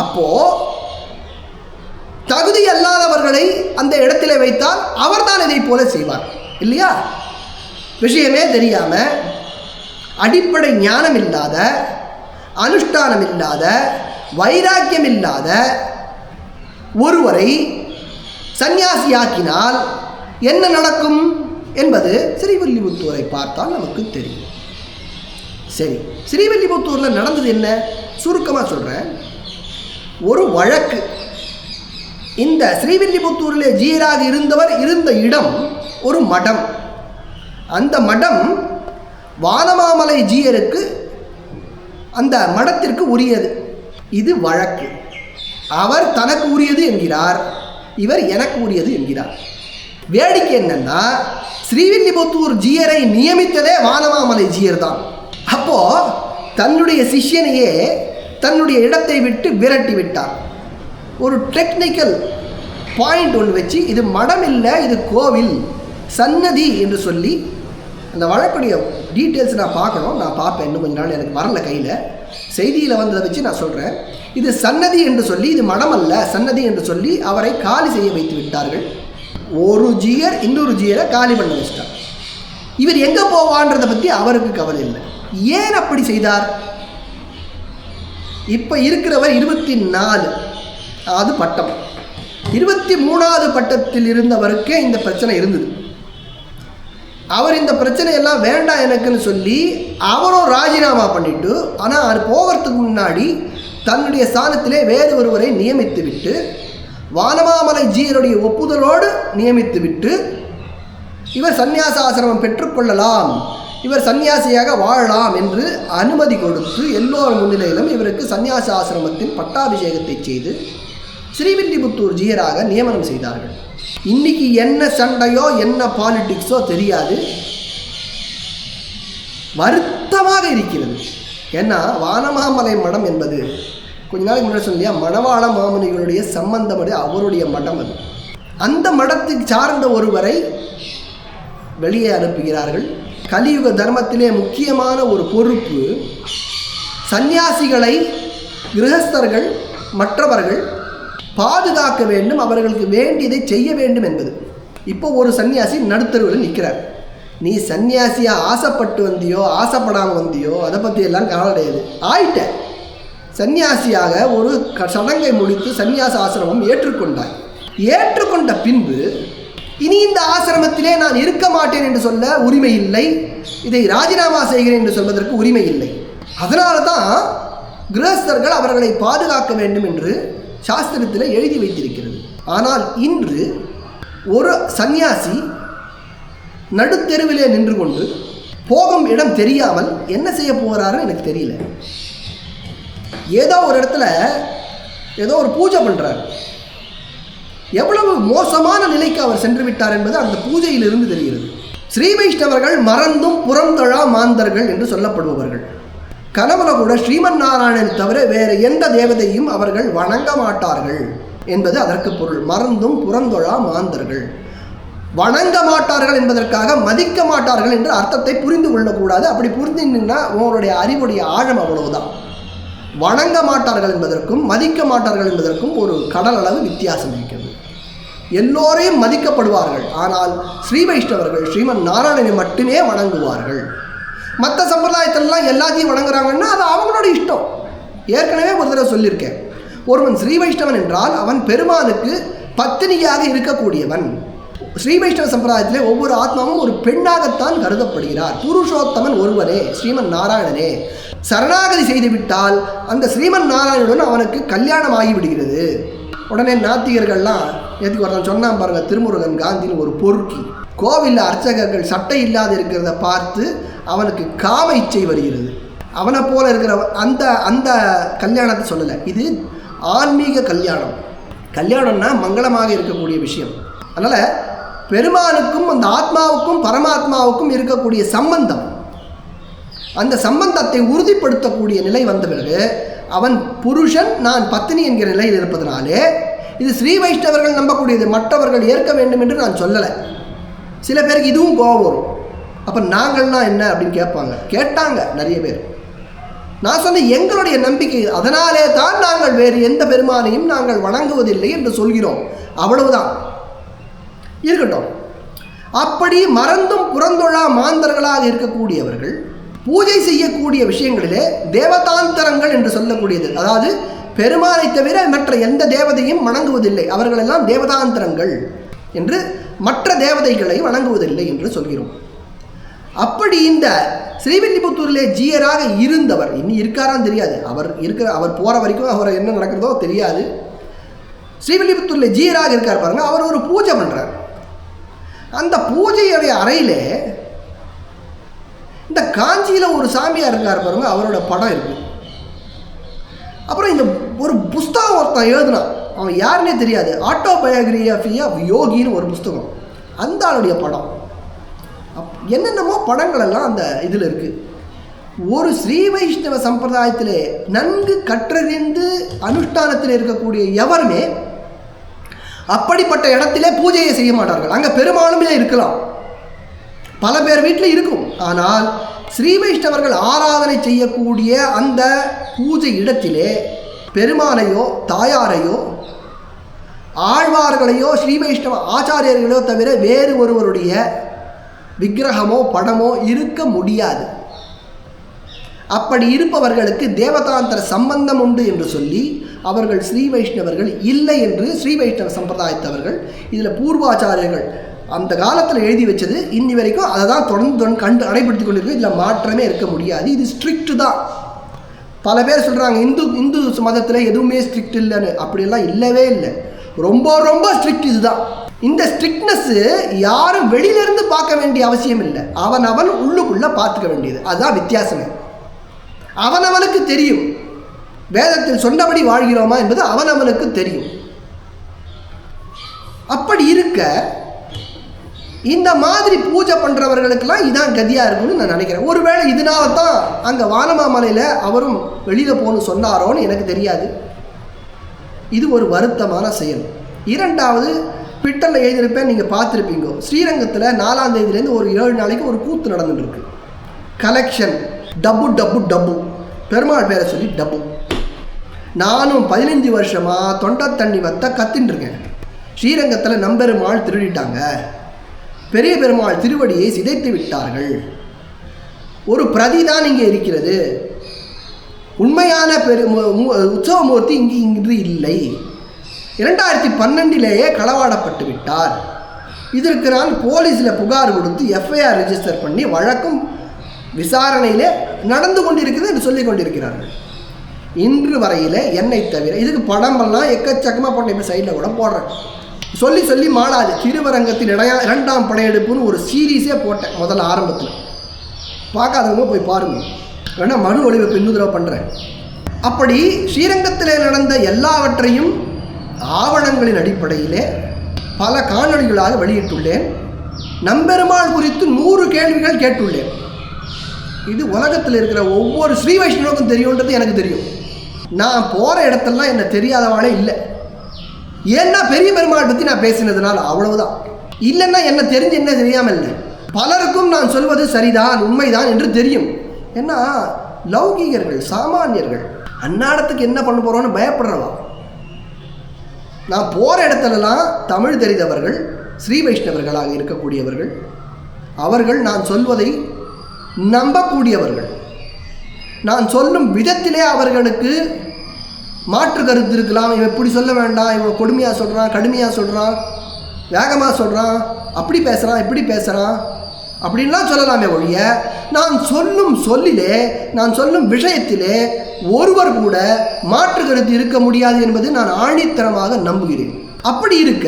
அப்போது தகுதி அல்லாதவர்களை அந்த இடத்துல வைத்தால் அவர்தான் இதை போல செய்வார் இல்லையா? விஷயமே தெரியாமல், அடிப்படை ஞானம் இல்லாத, அனுஷ்டானம் இல்லாத, வைராக்கியம் இல்லாத ஒருவரை சந்நியாசியாக்கினால் என்ன நடக்கும் என்பது ஸ்ரீவில்லிபுத்தூரை பார்த்தால் நமக்கு தெரியும். சரி, ஸ்ரீவில்லிபுத்தூரில் நடந்தது என்ன சுருக்கமாக சொல்கிறேன். ஒரு வழக்கு. இந்த ஸ்ரீவில்லிபுத்தூரில் ஜீயராக இருந்தவர் இருந்த இடம் ஒரு மடம். அந்த மடம் வானமாமலை ஜீயருக்கு, அந்த மடத்திற்கு உரியது. இது வழக்கு. அவர் தனக்கு உரியது என்கிறார், இவர் எனக்கு உரியது என்கிறார். வேடிக்கை என்னன்னா, ஸ்ரீவில்லிபுத்தூர் ஜீயரை நியமித்ததே வானமாமலை ஜீயர் தான். அப்போ தன்னுடைய சிஷ்யனையே தன்னுடைய இடத்தை விட்டு விரட்டி விட்டார். ஒரு டெக்னிக்கல் பாயிண்ட் ஒன்று வச்சு, இது மடம் இல்லை, இது கோவில், சன்னதி என்று சொல்லி, அந்த வழக்குடைய டீட்டெயில்ஸ் நான் பார்க்கணும், நான் பார்ப்பேன். இன்னும் கொஞ்ச நாள் எனக்கு வரல கையில், செய்தியில் வந்ததை வச்சு நான் சொல்கிறேன். இது சன்னதி என்று சொல்லி, இது மடம் அல்ல சன்னதி என்று சொல்லி அவரை காலி செய்ய வைத்து விட்டார்கள். ஒரு ஜீயர் இன்னொரு ஜீயரை காலி பண்ண வச்சிட்டார். இவர் எங்கே போவான்றதை பற்றி அவருக்கு கவலை இல்லை. ஏன் அப்படி செய்தார்? இப்போ இருக்கிறவர் 24, அது பட்டம். 23வது பட்டத்தில் இருந்தவருக்கே இந்த பிரச்சனை இருந்தது. அவர் இந்த பிரச்சனையெல்லாம் வேண்டாம் எனக்குன்னு சொல்லி அவரும் ராஜினாமா பண்ணிட்டு, ஆனால் அது போகிறதுக்கு முன்னாடி தன்னுடைய ஸ்தானத்திலே வேறு ஒருவரை நியமித்து விட்டு, வானமாமலை ஜீயருடைய ஒப்புதலோடு நியமித்து விட்டு, இவர் சந்நியாச ஆசிரமம் பெற்றுக்கொள்ளலாம், இவர் சன்னியாசியாக வாழலாம் என்று அனுமதி கொடுத்து எல்லோர் முன்னிலையிலும் இவருக்கு சந்நியாச ஆசிரமத்தின் பட்டாபிஷேகத்தை செய்து ஸ்ரீவில்லிபுத்தூர் ஜீயராக நியமனம் செய்தார்கள். இன்னைக்கு என்ன சண்டையோ என்ன பாலிடிக்ஸோ தெரியாது, வருத்தமாக இருக்கிறது. ஏன்னா வானமாமலை மடம் என்பது கொஞ்ச நாளைக்கு முன்னாடி சொல்லியா மணவாள மாமுனிகளுடைய சம்பந்தம், அவருடைய மடம் அது. அந்த மடத்துக்கு சார்ந்த ஒருவரை வெளியே அனுப்புகிறார்கள். கலியுக தர்மத்திலே முக்கியமான ஒரு பொறுப்பு சந்நியாசிகளை கிரகஸ்தர்கள் மற்றவர்கள் பாதுகாக்க வேண்டும், அவர்களுக்கு வேண்டியதை செய்ய வேண்டும் என்பது. இப்போ ஒரு சன்னியாசி நடுத்தருவில் நிற்கிறார். நீ சன்னியாசியாக ஆசைப்பட்டு வந்தியோ ஆசைப்படாமல் வந்தியோ அதை பற்றி எல்லாம் கவலை கிடையாது. ஆயிட்ட சன்னியாசியாக ஒரு சடங்கை முடித்து சன்னியாச ஆசிரமம் ஏற்றுக்கொண்டாய். ஏற்றுக்கொண்ட பின்பு இனி இந்த ஆசிரமத்திலே நான் இருக்க மாட்டேன் என்று சொல்ல உரிமை இல்லை, இதை ராஜினாமா செய்கிறேன் என்று சொல்வதற்கு உரிமை இல்லை. அதனால தான் கிரகஸ்தர்கள் அவர்களை பாதுகாக்க வேண்டும் என்று சாஸ்திரத்தில் எழுதி வைத்திருக்கிறது. ஆனால் இன்று ஒரு சந்நியாசி நடுத்தெருவிலே நின்று கொண்டு போகும் இடம் தெரியாமல் என்ன செய்ய போகிறாருன்னு எனக்கு தெரியல. ஏதோ ஒரு இடத்துல ஏதோ ஒரு பூஜை பண்ணுறார். எவ்வளவு மோசமான நிலைக்கு அவர் சென்று விட்டார் என்பது அந்த பூஜையிலிருந்து தெரிகிறது. ஸ்ரீ வைஷ்ணவர்கள் மறந்தும் புறந்தழா மாந்தர்கள் என்று சொல்லப்படுபவர்கள். கனவுல கூட ஸ்ரீமன் நாராயணனை தவிர வேறு எந்த தேவதையும் அவர்கள் வணங்க மாட்டார்கள் என்பது அதற்கு பொருள். மறந்தும் புறந்தொழா மாந்தர்கள், வணங்க மாட்டார்கள் என்பதற்காக மதிக்க மாட்டார்கள் என்ற அர்த்தத்தை புரிந்து கொள்ளக்கூடாது. அப்படி புரிந்துன்னா உங்களுடைய அறிவுடைய ஆழம் அவ்வளவுதான். வணங்க மாட்டார்கள் என்பதற்கும் மதிக்க மாட்டார்கள் என்பதற்கும் ஒரு கடல் அளவு வித்தியாசம் இருக்கிறது. எல்லோரையும் மதிக்கப்படுவார்கள், ஆனால் ஸ்ரீ வைஷ்ணவர்கள் ஸ்ரீமன் நாராயணனை மட்டுமே வணங்குவார்கள். மற்ற சம்பிரதாயத்திலலாம் எல்லாத்தையும் வணங்குறாங்கன்னா அது அவங்களோட இஷ்டம். ஏற்கனவே ஒரு தடவை சொல்லியிருக்கேன், ஒருவன் ஸ்ரீ வைஷ்ணவன் என்றால் அவன் பெருமானுக்கு பத்தினியாக இருக்கக்கூடியவன். ஸ்ரீ வைஷ்ணவ சம்பிரதாயத்திலே ஒவ்வொரு ஆத்மாவும் ஒரு பெண்ணாகத்தான் கருதப்படுகிறார். புருஷோத்தமன் ஒருவனே, ஸ்ரீமன் நாராயணனே. சரணாகதி செய்துவிட்டால் அந்த ஸ்ரீமன் நாராயணனுடன் அவனுக்கு கல்யாணம் ஆகிவிடுகிறது. உடனே நாத்திகர்கள்லாம் எதுக்கு ஒருத்தன் சொன்னான் பாருங்க, திருமுருகன் காந்தின்னு ஒரு பொறுக்கி கோவிலில் அர்ச்சகர்கள் சட்டை இல்லாத இருக்கிறத பார்த்து அவனுக்கு காம இச்சை வருகிறது. அவனை போல இருக்கிற அந்த அந்த கல்யாணத்தை சொல்லலை, இது ஆன்மீக கல்யாணம். கல்யாணம்னா மங்களமாக இருக்கக்கூடிய விஷயம். அதனால் பெருமானுக்கும் அந்த ஆத்மாவுக்கும் பரமாத்மாவுக்கும் இருக்கக்கூடிய சம்பந்தம், அந்த சம்பந்தத்தை உறுதிப்படுத்தக்கூடிய நிலை வந்த பிறகு அவன் புருஷன், நான் பத்தினி என்கிற நிலையில் இருப்பதனாலே இது ஸ்ரீ வைஷ்ணவர்கள் நம்பக்கூடியது, மற்றவர்கள் ஏற்க வேண்டும் என்று நான் சொல்லலை. சில பேருக்கு இதுவும் கோபம் வரும். அப்போ நாங்கள்னா என்ன அப்படின்னு கேட்டாங்க நிறைய பேர். நான் சொன்ன எங்களுடைய நம்பிக்கை, அதனாலே தான் நாங்கள் வேறு எந்த பெருமானையும் நாங்கள் வணங்குவதில்லை என்று சொல்கிறோம், அவ்வளவுதான். இருக்கட்டும். அப்படி மறந்தும் புறந்தொழா மாந்தர்களாக இருக்கக்கூடியவர்கள் பூஜை செய்யக்கூடிய விஷயங்களிலே தேவதாந்தரங்கள் என்று சொல்லக்கூடியது, அதாவது பெருமானை தவிர மற்ற எந்த தேவதையும் வணங்குவதில்லை, அவர்களெல்லாம் தேவதாந்தரங்கள் என்று மற்ற தேவதைகளை வணங்குவதில்லை என்று சொல்கிறோம். அப்படி இந்த ஸ்ரீவில்லிபுத்தூரிலே ஜீயராக இருந்தவர் இனி இருக்காரான்னு தெரியாது. அவர் போகிற வரைக்கும் அவர் என்ன நடக்கிறதோ தெரியாது. ஸ்ரீவில்லிபுத்தூரில் ஜீயராக இருக்கார் பாருங்க, அவர் ஒரு பூஜை பண்ணுறார். அந்த பூஜையுடைய அறையிலே இந்த காஞ்சியில் ஒரு சாமியார் இருக்கார் பாருங்க, அவரோட படம் இருக்குது. அப்புறம் இந்த ஒரு புஸ்தகம் ஒருத்தன் எழுதுனான், அவன் யாருன்னே தெரியாது, ஆட்டோபயோகிராஃபி ஆஃப் யோகின்னு ஒரு புஸ்தகம், அந்த ஆளுடைய படம். என்னென்னமோ படங்கள் எல்லாம் அந்த இதில் இருக்குது. ஒரு ஸ்ரீ வைஷ்ணவ சம்பிரதாயத்திலே நன்கு கற்றறிந்து அனுஷ்டானத்தில் இருக்கக்கூடிய எவருமே அப்படிப்பட்ட இடத்திலே பூஜையை செய்ய மாட்டார்கள். அங்கே பெரும்பாலுமே இருக்கலாம், பல பேர் வீட்டில் இருக்கும். ஆனால் ஸ்ரீ வைஷ்ணவர்கள் ஆராதனை செய்யக்கூடிய அந்த பூஜை இடத்திலே பெருமானையோ தாயாரையோ ஆழ்வார்களையோ ஸ்ரீ வைஷ்ணவ ஆச்சாரியர்களோ தவிர வேறு ஒருவருடைய விக்கிரகமோ படமோ இருக்க முடியாது. அப்படி இருப்பவர்களுக்கு தேவதாந்தர சம்பந்தம் உண்டு என்று சொல்லி அவர்கள் ஸ்ரீ வைஷ்ணவர்கள் இல்லை என்று ஸ்ரீ வைஷ்ணவ சம்பிரதாயத்தவர்கள் இதில் பூர்வாச்சாரியர்கள் அந்த காலத்தில் எழுதி வச்சது இன்னி வரைக்கும் அதை தான் தொடர்ந்து கடைபிடித்து கொண்டிருக்கு. இதில் மாற்றமே இருக்க முடியாது. இது ஸ்ட்ரிக்ட் தான். பல பேர் சொல்கிறாங்க இந்து மதத்தில் எதுவுமே ஸ்ட்ரிக்ட் இல்லைன்னு. அப்படியெல்லாம் இல்லவே இல்லை. ரொம்ப ரொம்ப ஸ்ட்ரிக்ட் இதுதான். இந்த ஸ்ட்ரிக்ட்னஸ்ஸு யாரும் வெளியிலேருந்து பார்க்க வேண்டிய அவசியம் இல்லை. அவன் உள்ளுக்குள்ளே பார்த்துக்க வேண்டியது. அதுதான் வித்தியாசமே. அவனவனுக்கு தெரியும். வேதத்தில் சொன்னபடி வாழ்கிறோமா என்பது அவனவனுக்கு தெரியும். அப்படி இருக்க இந்த மாதிரி பூஜை பண்ணுறவர்களுக்கெல்லாம் இதான் கதியாக இருக்குன்னு நான் நினைக்கிறேன். ஒருவேளை இதனால தான் அங்கே வானமாமலையில் அவரும் வெளியில் போகணும்னு சொன்னாரோன்னு எனக்கு தெரியாது. இது ஒரு வருத்தமான செயல். இரண்டாவது, ட்விட்டரில் எழுதியிருப்பேன், நீங்கள் பார்த்துருப்பீங்க. ஸ்ரீரங்கத்தில் 4ஆம் தேதியிலேருந்து ஒரு 7 நாளைக்கு ஒரு கூத்து நடந்துட்டுருக்கு. கலெக்ஷன் டப்பு டப்பு டப்பு, பெருமாள் பேரை சொல்லி டப்பு. நானும் 15 வருஷமாக தொண்டை தண்ணி வத்த கத்தின்ட்டுருக்கேன். ஸ்ரீரங்கத்தில் நம்பெருமாள் திருடிட்டாங்க, பெரிய பெருமாள் திருவடியை சிதைத்து விட்டார்கள், ஒரு பிரதிதான் இங்கே இருக்கிறது, உண்மையான உற்சவமூர்த்தி இன்று இல்லை, 2012 களவாடப்பட்டு விட்டார். இதற்கு நான் போலீஸில் புகார் கொடுத்து எஃப்ஐஆர் ரெஜிஸ்டர் பண்ணி வழக்கும் விசாரணையிலே நடந்து கொண்டிருக்கிறது என்று சொல்லிக் கொண்டிருக்கிறார்கள். இன்று வரையில் என்னை தவிர இதுக்கு படமெல்லாம் எக்கச்சக்கமாக போட்டேன். இப்போ சைடில் கூட போடுறேன். சொல்லி சொல்லி மாளாது. திருவரங்கத்தின் 2ஆம் படையெடுப்புன்னு ஒரு சீரீஸே போட்டேன் முதல்ல ஆரம்பத்தில். பார்க்காதவங்க போய் பாருங்கள். வேணால் மறு ஒளிவை இன்னும் தடவை பண்ணுறேன். அப்படி ஸ்ரீரங்கத்தில் நடந்த எல்லாவற்றையும் ஆவணங்களின் அடிப்படையிலே பல காணொளிகளாக வெளியிட்டுள்ளேன். நம்பெருமாள் குறித்து 100 கேள்விகள் கேட்டுள்ளேன். இது உலகத்தில் இருக்கிற ஒவ்வொரு ஸ்ரீ வைஷ்ணவனுக்கும் தெரியுன்றது எனக்கு தெரியும். நான் போகிற இடத்தெல்லாம் என்ன தெரியாதவாளே இல்லை. ஏன்னா பெரிய பெருமாள் பற்றி நான் பேசினதுனால அவ்வளவுதான். இல்லைன்னா என்ன தெரிஞ்சு என்ன தெரியாமல் இல்லை. பலருக்கும் நான் சொல்வது சரிதான், உண்மைதான் என்று தெரியும். ஏன்னா லௌகீகர்கள், சாமானியர்கள் அந்நாடத்துக்கு என்ன பண்ண போகிறோன்னு பயப்படுறவா. நான் போகிற இடத்துலலாம் தமிழ் தெரிந்தவர்கள், ஸ்ரீ வைஷ்ணவர்களாக இருக்கக்கூடியவர்கள், அவர்கள் நான் சொல்வதை நம்பக்கூடியவர்கள். நான் சொல்லும் விதத்திலே அவர்களுக்கு மாற்று கருத்து இருக்கலாம். இவன் இப்படி சொல்ல வேண்டாம், இவன் கொடுமையாக சொல்கிறான், கடுமையாக சொல்கிறான், வேகமாக சொல்கிறான், அப்படி பேசுகிறான், இப்படி பேசுகிறான் அப்படின்லாம் சொல்லலாமே ஒழிய, நான் சொல்லும் சொல்லிலே, நான் சொல்லும் விஷயத்திலே ஒருவர் கூட மாற்று கருத்து இருக்க முடியாது என்பது நான் ஆணித்தரமாக நம்புகிறேன். அப்படி இருக்க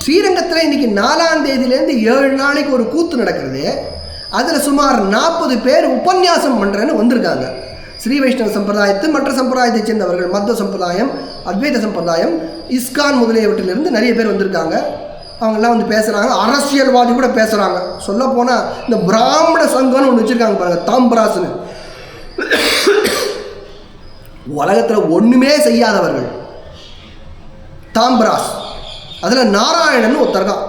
ஸ்ரீரங்கத்தில் இன்றைக்கி 4ஆம் தேதியிலேருந்து 7 நாளைக்கு ஒரு கூத்து நடக்கிறது. அதில் சுமார் 40 பேர் உபன்யாசம் பண்ணுறேன்னு வந்திருக்காங்க. ஸ்ரீ வைஷ்ணவ சம்பிரதாயத்து மற்ற சம்பிரதாயத்தை சேர்ந்தவர்கள், மத்வ சம்பிரதாயம், அத்வைத சம்பிரதாயம், இஸ்கான் முதலியவற்றிலிருந்து நிறைய பேர் வந்திருக்காங்க. அவங்கெல்லாம் வந்து பேசுகிறாங்க. அரசியல்வாதி கூட பேசுகிறாங்க. சொல்லப்போனால் இந்த பிராமண சங்கம்னு ஒன்று வச்சுருக்காங்க பாருங்கள், தாம்பராசுன்னு. உலகத்தில் ஒன்றுமே செய்யாதவர்கள் தாம்பராஸ். அதில் நாராயணன் ஒருத்தர்தான்.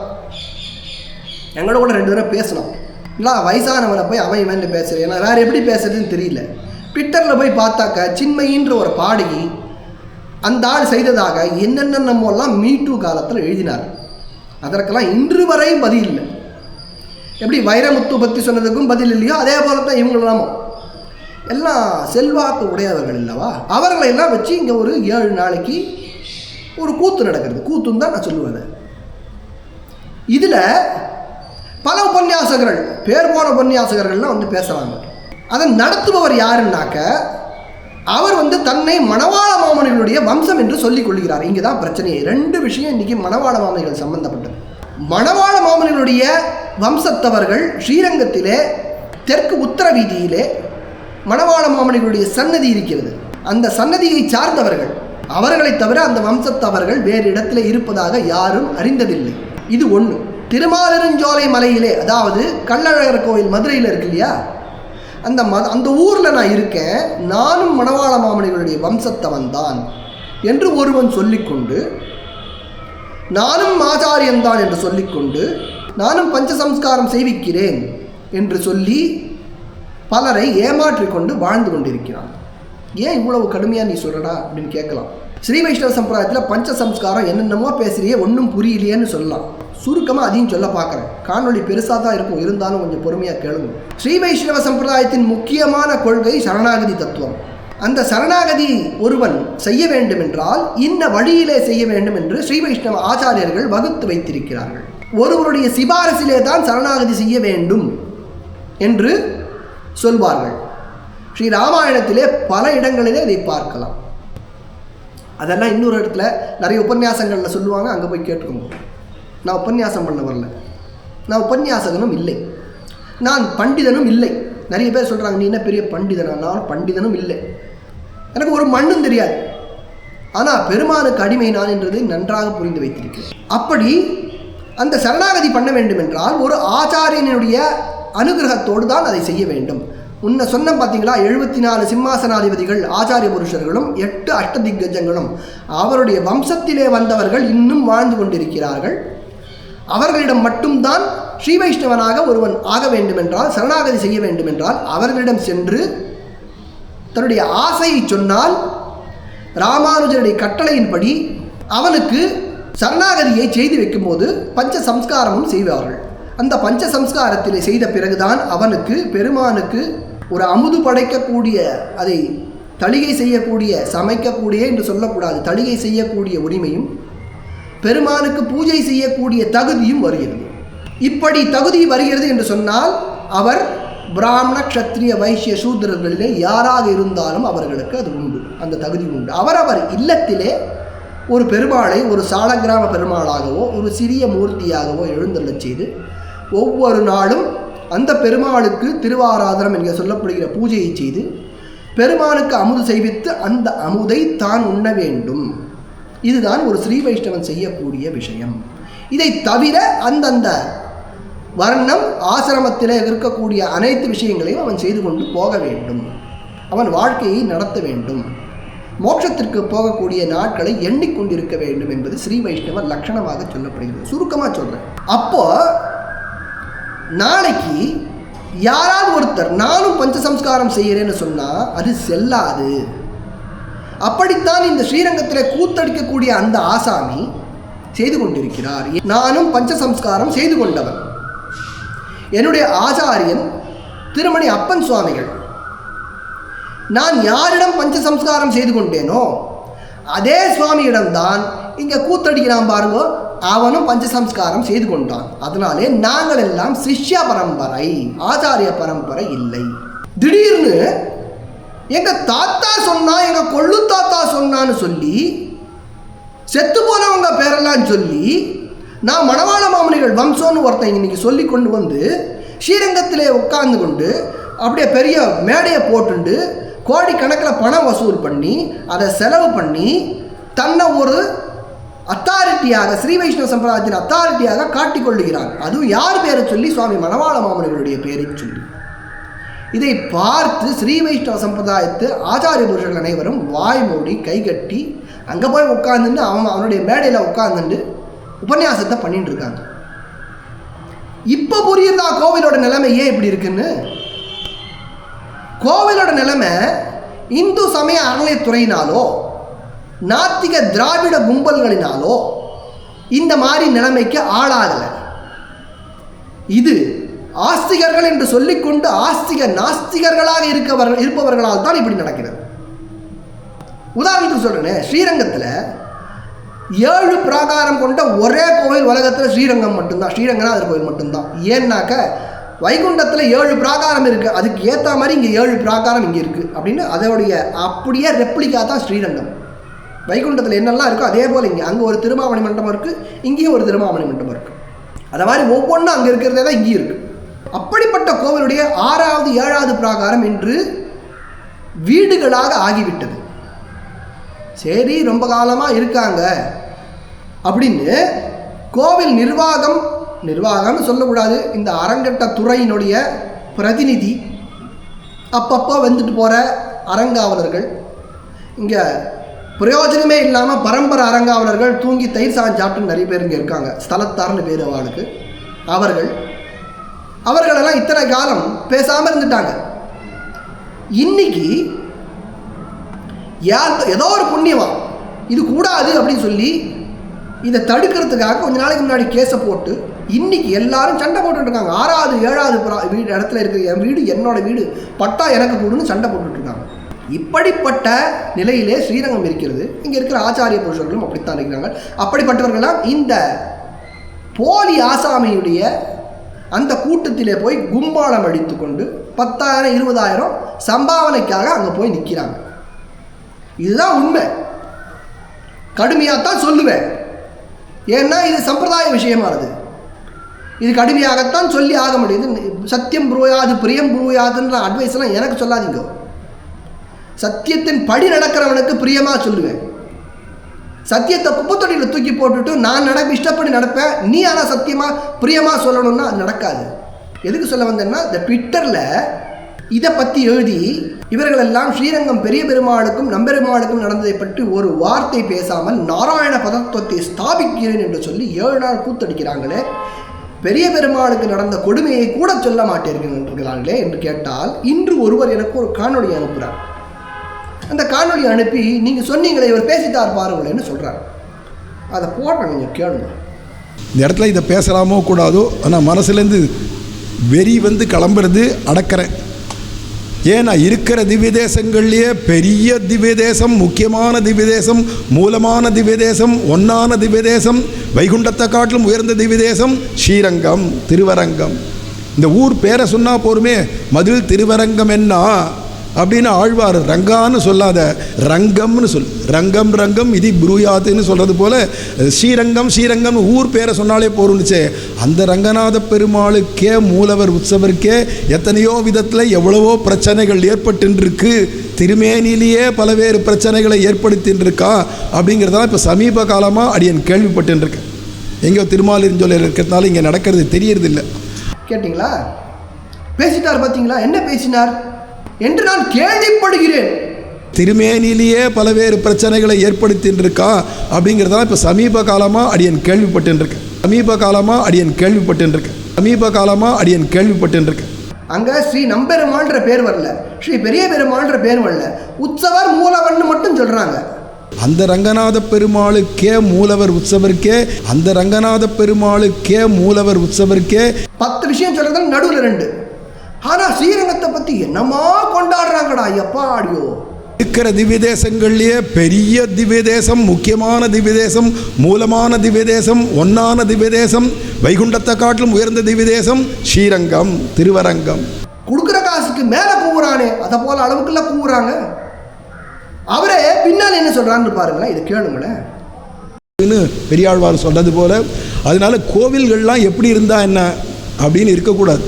எங்களோட கூட 2 பேரும் பேசணும். இல்லை வயசானவனை போய் அவன் இவன் பேசுகிறேன். ஏன்னா வேறு எப்படி பேசுறதுன்னு தெரியல. ட்விட்டரில் போய் பார்த்தாக்க சின்மயின்ற ஒரு பாடகி அந்த ஆள் செய்ததாக என்னென்னமோலாம் மீ2 காலத்தில் எழுதினார். அதற்கெல்லாம் இன்று வரை பதில் இல்லை. எப்படி வைரமுத்து பற்றி சொன்னதுக்கும் பதில் இல்லையோ அதே போல தான் இவங்களெல்லாமோ எல்லாம் செல்வாக்கு உடையவர்கள் இல்லவா. அவர்களெல்லாம் வச்சு இங்கே ஒரு 7 நாளைக்கு ஒரு கூத்து நடக்கிறது. கூத்துன்னு தான் நான் சொல்லுவேன். இதில் பல உபன்யாசகர்கள், பேர் போன உபன்யாசகர்கள்லாம் வந்து பேசுகிறாங்க. அதை நடத்துபவர் யாருன்னாக்க அவர் வந்து தன்னை மணவாள மாமனிகளுடைய வம்சம் என்று சொல்லிக் கொள்கிறார். இங்கே தான் பிரச்சனையே. 2 விஷயம் இன்றைக்கி மணவாள மாமனிகள் சம்பந்தப்பட்டது. மணவாள மாமனிகளுடைய வம்சத்தவர்கள் ஸ்ரீரங்கத்திலே தெற்கு உத்தர வீதியிலே மணவாள மாமனிகளுடைய சன்னதி இருக்கிறது. அந்த சன்னதியை சார்ந்தவர்கள், அவர்களை தவிர அந்த வம்சத்தவர்கள் வேறு இடத்துல இருப்பதாக யாரும் அறிந்ததில்லை. இது ஒன்று. திருமாலிருஞ்சோலை மலையிலே, அதாவது கள்ளழகர் கோயில் மதுரையில் இருக்கு இல்லையா, அந்த ஊரில் நான் இருக்கேன், நானும் மணவாள மாமனிகளுடைய வம்சத்தவன் தான் என்று ஒருவன் சொல்லிக்கொண்டு, நானும் ஆச்சாரியன்தான் என்று சொல்லிக்கொண்டு, நானும் பஞ்சசம்ஸ்காரம் செய்விக்கிறேன் என்று சொல்லி பலரை ஏமாற்றிக்கொண்டு வாழ்ந்து கொண்டிருக்கிறான். ஏன் இவ்வளவு கடுமையாக நீ சொல்கிறடா அப்படின்னு கேட்கலாம். ஸ்ரீ வைஷ்ணவ சம்பிரதாயத்தில் பஞ்சசம்ஸ்காரம் என்னென்னமோ பேசுகிறியே, ஒன்றும் புரியலையேன்னு சொல்லலாம். சுருக்கமாக அதையும் சொல்ல பார்க்குறேன். காணொளி பெருசாக தான் இருக்கும், இருந்தாலும் கொஞ்சம் பொறுமையாக கேளுங்க. ஸ்ரீ வைஷ்ணவ சம்பிரதாயத்தின் முக்கியமான கொள்கை சரணாகதி தத்துவம். அந்த சரணாகதி ஒருவன் செய்ய வேண்டும் என்றால் இந்த வழியிலே செய்ய வேண்டும் என்று ஸ்ரீ வைஷ்ணவ ஆச்சாரியர்கள் வகுத்து வைத்திருக்கிறார்கள். ஒருவருடைய சிபாரசிலே தான் சரணாகதி செய்ய வேண்டும் என்று சொல்வார்கள். ஸ்ரீ ராமாயணத்திலே பல இடங்களிலே இதை பார்க்கலாம். அதெல்லாம் இன்னொரு இடத்துல நிறைய உபன்யாசங்களில் சொல்லுவாங்க, அங்கே போய் கேட்டுக்கோங்க. நான் உபன்யாசம் பண்ண வரல, நான் உபன்யாசகனும் இல்லை, நான் பண்டிதனும் இல்லை. நிறைய பேர் சொல்கிறாங்க, நீ என்ன பெரிய பண்டிதனா? நான் பண்டிதனும் இல்லை, எனக்கு ஒரு மண்ணும் தெரியாது. ஆனால் பெருமானுக்கு அடிமை நான் என்றதை நன்றாக புரிந்து வைத்திருக்கிறேன். அப்படி அந்த சரணாகதி பண்ண வேண்டும் என்றால் ஒரு ஆச்சாரியனுடைய அனுகிரகத்தோடு தான் அதை செய்ய வேண்டும். உன்னை சொன்ன பார்த்தீங்களா, 74 சிம்மாசனாதிபதிகள் ஆச்சாரிய புருஷர்களும் 8 அஷ்டதிக்கஜங்களும் அவருடைய வம்சத்திலே வந்தவர்கள் இன்னும் வாழ்ந்து கொண்டிருக்கிறார்கள். அவர்களிடம் மட்டும்தான் ஸ்ரீ வைஷ்ணவனாக ஒருவன் ஆக வேண்டுமென்றால், சரணாகதி செய்ய வேண்டுமென்றால் அவர்களிடம் சென்று தன்னுடைய ஆசையை சொன்னால் ராமானுஜருடைய கட்டளையின்படி அவனுக்கு சரணாகதியை செய்து வைக்கும்போது பஞ்ச சம்ஸ்காரமும் செய்வார்கள். அந்த பஞ்ச சம்ஸ்காரத்திலே செய்த பிறகுதான் அவனுக்கு பெருமானுக்கு ஒரு அமுது படைக்கக்கூடிய, அதை தளிகை செய்யக்கூடிய, சமைக்கக்கூடிய என்று சொல்லக்கூடாது, தளிகை செய்யக்கூடிய உரிமையும் பெருமானுக்கு பூஜை செய்யக்கூடிய தகுதியும் வருகிறது. இப்படி தகுதி வருகிறது என்று சொன்னால் அவர் பிராமண க்ஷத்ரிய வைசிய சூத்திரர்களிலே யாராக இருந்தாலும் அவர்களுக்கு அது உண்டு, அந்த தகுதி உண்டு. அவரவர் இல்லத்திலே ஒரு பெருமாளை ஒரு சாலக்கிராம பெருமாளாகவோ ஒரு சிறிய மூர்த்தியாகவோ எழுந்தள்ளச் செய்து ஒவ்வொரு நாளும் அந்த பெருமாளுக்கு திருவாராதனம் என்க சொல்லப்படுகிற பூஜையை செய்து பெருமானுக்கு அமுது செய்வித்து அந்த அமுதை தான் உண்ண வேண்டும். இதுதான் ஒரு ஸ்ரீ வைஷ்ணவன் செய்யக்கூடிய விஷயம். இதை தவிர அந்தந்த வர்ணம் ஆசிரமத்தில் இருக்கக்கூடிய அனைத்து விஷயங்களையும் அவன் செய்து கொண்டு போக வேண்டும். அவன் வாழ்க்கையை நடத்த வேண்டும். மோட்சத்திற்கு போகக்கூடிய நாட்களை எண்ணிக்கொண்டிருக்க வேண்டும் என்பது ஸ்ரீ வைஷ்ணவ லட்சணமாக சொல்லப்படுகிறது. சுருக்கமாக சொல்கிறேன். அப்போ நாளைக்கு யாராவது ஒருத்தர் நானும் பஞ்சசம்ஸ்காரம் செய்கிறேன்னு சொன்னால் அது செல்லாது. அப்படித்தான் இந்த ஸ்ரீரங்கத்தில் கூத்தடிக்கக்கூடிய அந்த ஆசாமி செய்து கொண்டிருக்கிறார். நானும் பஞ்சசம்ஸ்காரம் செய்து கொண்டவன். என்னுடைய ஆச்சாரியன் திருமணி அப்பன் சுவாமிகள். நான் யாரிடம் பஞ்சசம்ஸ்காரம் செய்து கொண்டேனோ அதே சுவாமியிடம்தான் இங்கே கூத்தடிக்கிறான் பாருங்கோ, அவனும் பஞ்சசம்ஸ்காரம் செய்து கொண்டான். அதனாலே நாங்கள் எல்லாம் சிஷ்ய பரம்பரை, ஆச்சாரிய பரம்பரை இல்லை. திடீர்னு எங்க தாத்தா சொன்னா, எங்க கொள்ளு தாத்தா சொன்னான்னு சொல்லி செத்து போனவங்க பேரெல்லாம் சொல்லி நான் மணவாள மாமுனிகள் வம்சம்னு ஒருத்தன் இன்னைக்கு சொல்லி கொண்டு வந்து ஸ்ரீரங்கத்திலே உட்கார்ந்து கொண்டு அப்படியே பெரிய மேடையை போட்டுண்டு கோடிக்கணக்கில் பணம் வசூல் பண்ணி அதை செலவு பண்ணி தன்னை ஒரு அத்தாரிட்டியாக, ஸ்ரீ வைஷ்ணவ சம்பிரதாயத்தின் அத்தாரிட்டியாக காட்டிக்கொள்ளுகிறான். அதுவும் யார் பேரை சொல்லி? சுவாமி மணவாள மாமுனிகளுடைய பேரை சொல்லி. இதை பார்த்து ஸ்ரீ வைஷ்ணவ சம்பிரதாயத்து ஆச்சாரிய புருஷர்கள் அனைவரும் வாய் மூடி கைகட்டி அங்கே போய் உட்காந்துட்டு அவனுடைய மேடையில் உட்காந்துட்டு உபன்யாசத்தை பண்ணிட்டு இருக்காங்க. இப்போ புரியுதா கோவிலோட நிலைமை ஏன் இப்படி இருக்குன்னு? கோவிலோட நிலைமை இந்து சமய அறநிலையத்துறையினாலோ நாத்திக திராவிட கும்பல்களினாலோ இந்த மாதிரி நிலைமைக்கு ஆளாகலை. இது ஆஸ்திகர்கள் என்று சொல்லிக்கொண்டு ஆஸ்திக நாஸ்திகர்களாக இருப்பவர்களால் தான் இப்படி நடக்கிறது. உதாரணத்துக்கு சொல்றேன், ஸ்ரீரங்கத்தில் 7 பிராகாரம் கொண்ட ஒரே கோவில் உலகத்தில் ஸ்ரீரங்கம் மட்டும்தான், ஸ்ரீரங்கநாதர் கோவில் மட்டும்தான். ஏன்னாக்க வைகுண்டத்தில் 7 பிராகாரம் இருக்குது, அதுக்கு ஏற்ற மாதிரி இங்கே 7 பிராகாரம் இங்கே இருக்குது அப்படின்னு அதோடைய அப்படியே ரெப்ளிகா தான் ஸ்ரீரங்கம். வைகுண்டத்தில் என்னெல்லாம் இருக்கோ அதே போல் இங்கே, அங்கே ஒரு திருமாமணி மண்டபம் இருக்குது, இங்கேயும் ஒரு திருமாமணி மண்டபம் இருக்குது. அதை மாதிரி ஒவ்வொன்றும் அங்கே இருக்கிறதே தான் இங்கேயும் இருக்குது. அப்படிப்பட்ட கோவிலுடைய 6வது 7வது பிராகாரம் என்று வீடுகளாக ஆகிவிட்டது. சரி, ரொம்ப காலமாக இருக்காங்க அப்படின்னு கோவில் நிர்வாகம்னு சொல்லக்கூடாது, இந்த அரங்கட்ட துறையினுடைய பிரதிநிதி, அப்பப்போ வந்துட்டு போகிற அரங்காவலர்கள், இங்கே பிரயோஜனமே இல்லாமல் பரம்பரை அரங்காவலர்கள் தூங்கி தயிர் சாதம் சாப்பிட்டு நிறைய பேர் இங்கே இருக்காங்க, ஸ்தலத்தார்னு பேர் அவளுக்கு. அவர்களெல்லாம் இத்தனை காலம் பேசாமல் இருந்துட்டாங்க. இன்னைக்கு ஏதோ ஒரு புண்ணியமா இது கூடாது அப்படின்னு சொல்லி இதை தடுக்கிறதுக்காக கொஞ்ச நாளைக்கு முன்னாடி கேஸை போட்டு இன்னைக்கு எல்லாரும் சண்டை போட்டுட்டு இருக்காங்க. 6வது 7வது வீடு இடத்துல இருக்கிற என் வீடு என்னோட வீடு, பட்டா எனக்கு போடுன்னு சண்டை போட்டுட்டு இருக்காங்க. இப்படிப்பட்ட நிலையிலே ஸ்ரீரங்கம் இருக்கிறது. இங்கே இருக்கிற ஆச்சாரிய புருஷர்களும் அப்படித்தான் இருக்கிறாங்க. அப்படிப்பட்டவர்களாம் இந்த போலி ஆசாமியுடைய அந்த கூட்டத்திலே போய் கும்பாலம் அடித்து கொண்டு 10,000 20,000 சம்பாவனைக்காக அங்கே போய் நிற்கிறாங்க. இதுதான் உண்மை. கடுமையாகத்தான் சொல்லுவேன். ஏன்னா இது சம்பிரதாய விஷயமானது. இது கடுமையாகத்தான் சொல்லி ஆக முடியுது. சத்தியம் புரியாது பிரியம் புரியாதுன்ற அட்வைஸ்லாம் எனக்கு சொல்லாதீங்க. சத்தியத்தின் படி நடக்கிறவனுக்கு பிரியமாக சொல்லுவேன். சத்தியத்தை குப்பத்தொட்டியில் தூக்கி போட்டுட்டு நான் இஷ்டப்படி நடப்பேன், நீ ஆனால் சத்தியமாக பிரியமாக சொல்லணும்னா அது நடக்காது. எதுக்கு சொல்ல வந்தேன்னா, இந்த ட்விட்டரில் இதை பற்றி எழுதி இவர்களெல்லாம் ஸ்ரீரங்கம் பெரிய பெருமாளுக்கும் நம்பெருமாளுக்கும் நடந்ததை பற்றி ஒரு வார்த்தை பேசாமல் நாராயண பதத்துவத்தை ஸ்தாபிக்கிறேன் என்று சொல்லி 7 நாள் கூத்தடிக்கிறாங்களே, பெரிய பெருமாளுக்கு நடந்த கொடுமையை கூட சொல்ல மாட்டேங்கிறார்களே என்று கேட்டால், இன்று ஒருவர் எனக்கு ஒரு காணொளி அனுப்புகிறார். அந்த காணொளி அனுப்பி நீங்கள் சொன்னீங்களே இவர் பேசிட்டார் பாருங்களேன்னு சொல்கிறார். அதை போட்டேன், நீங்கள் கேளுங்க. இந்த இடத்துல இதை பேசலாமோ கூடாதோ, ஆனால் மனசுலேருந்து வெறி வந்து கிளம்புறது அடக்கிறேன். ஏன்னா இருக்கிற திவ்ய தேசங்கள்லேயே பெரிய திவ்ய தேசம், முக்கியமான திவ்ய தேசம், மூலமான திவ்ய தேசம், ஒன்னான திவ்ய தேசம், வைகுண்டத்தை காட்டிலும் உயர்ந்த திவ்ய தேசம் ஸ்ரீரங்கம், திருவரங்கம். இந்த ஊர் பேரை சொன்னால் போருமே, மதில் திருவரங்கம் என்ன அப்படின்னு ஆழ்வார் ரங்கான்னு சொல்லாத ரங்கம்னு சொல். ரங்கம் ரங்கம் இது புரூயாத்துன்னு சொல்கிறது போல் ஸ்ரீரங்கம் ஸ்ரீரங்கம் ஊர் பேரை சொன்னாலே போருந்துச்சே. அந்த ரங்கநாத பெருமாளுக்கே மூலவர் உற்சவருக்கே எத்தனையோ விதத்தில் எவ்வளவோ பிரச்சனைகள் ஏற்பட்டுருக்கு. திருமேனிலேயே பலவேறு பிரச்சனைகளை ஏற்படுத்தின்றிருக்கா அப்படிங்கிறதெல்லாம் இப்போ சமீப காலமாக அடியன் கேள்விப்பட்டுருக்கேன். எங்கேயோ திருமாலிருஞ்சோலையில் இருக்கிறதுனால இங்கே நடக்கிறது தெரியறதில்லை. கேட்டிங்களா? பேசிட்டார் பார்த்தீங்களா? என்ன பேசினார் என்று நான் கேள்விப்படுகிறேன். திருமேனிலேயே பலவேறு பிரச்சனைகளை ஏற்படுத்தின்றிருக்கா அப்படிங்கிறதெல்லாம் இப்போ சமீப காலமாக அடியன் கேள்விப்பட்டுருக்கேன். அங்கே ஸ்ரீ நம்பெருமாள்ன்ற பேர் வரல, ஸ்ரீ பெரிய பெருமாள்ன்ற பேர் வரல, உற்சவர் மூலவர்னு மட்டும் சொல்கிறாங்க. அந்த ரங்கநாத பெருமாளுக்கே மூலவர் உற்சவருக்கே, அந்த ரங்கநாத பெருமாளுக்கே மூலவர் உற்சவருக்கே 10 விஷயம் சொல்கிறது நடுவில் 2. ஆனால் ஸ்ரீரங்கத்தை பற்றி என்னமா கொண்டாடுறாங்கடா எப்பா ஆடியோ. இருக்கிற திவ்ய தேசங்கள்லேயே பெரிய திவ்ய தேசம், முக்கியமான திவ்ய தேசம், மூலமான திவ்ய தேசம், ஒன்னான திவ்ய தேசம், வைகுண்டத்தை காட்டிலும் உயர்ந்த திவ்ய தேசம் ஸ்ரீரங்கம், திருவரங்கம். கொடுக்குற காசுக்கு மேலே கூவுறானே, அதை போல அளவுக்குள்ள கூவுறாங்க. அவரே பின்னால் என்ன சொல்கிறான்னு பாருங்களேன், இதை கேளுங்களேன். பெரியாழ்வார் சொல்றது போல, அதனால கோவில்கள்லாம் எப்படி இருந்தா என்ன அப்படின்னு இருக்கக்கூடாது.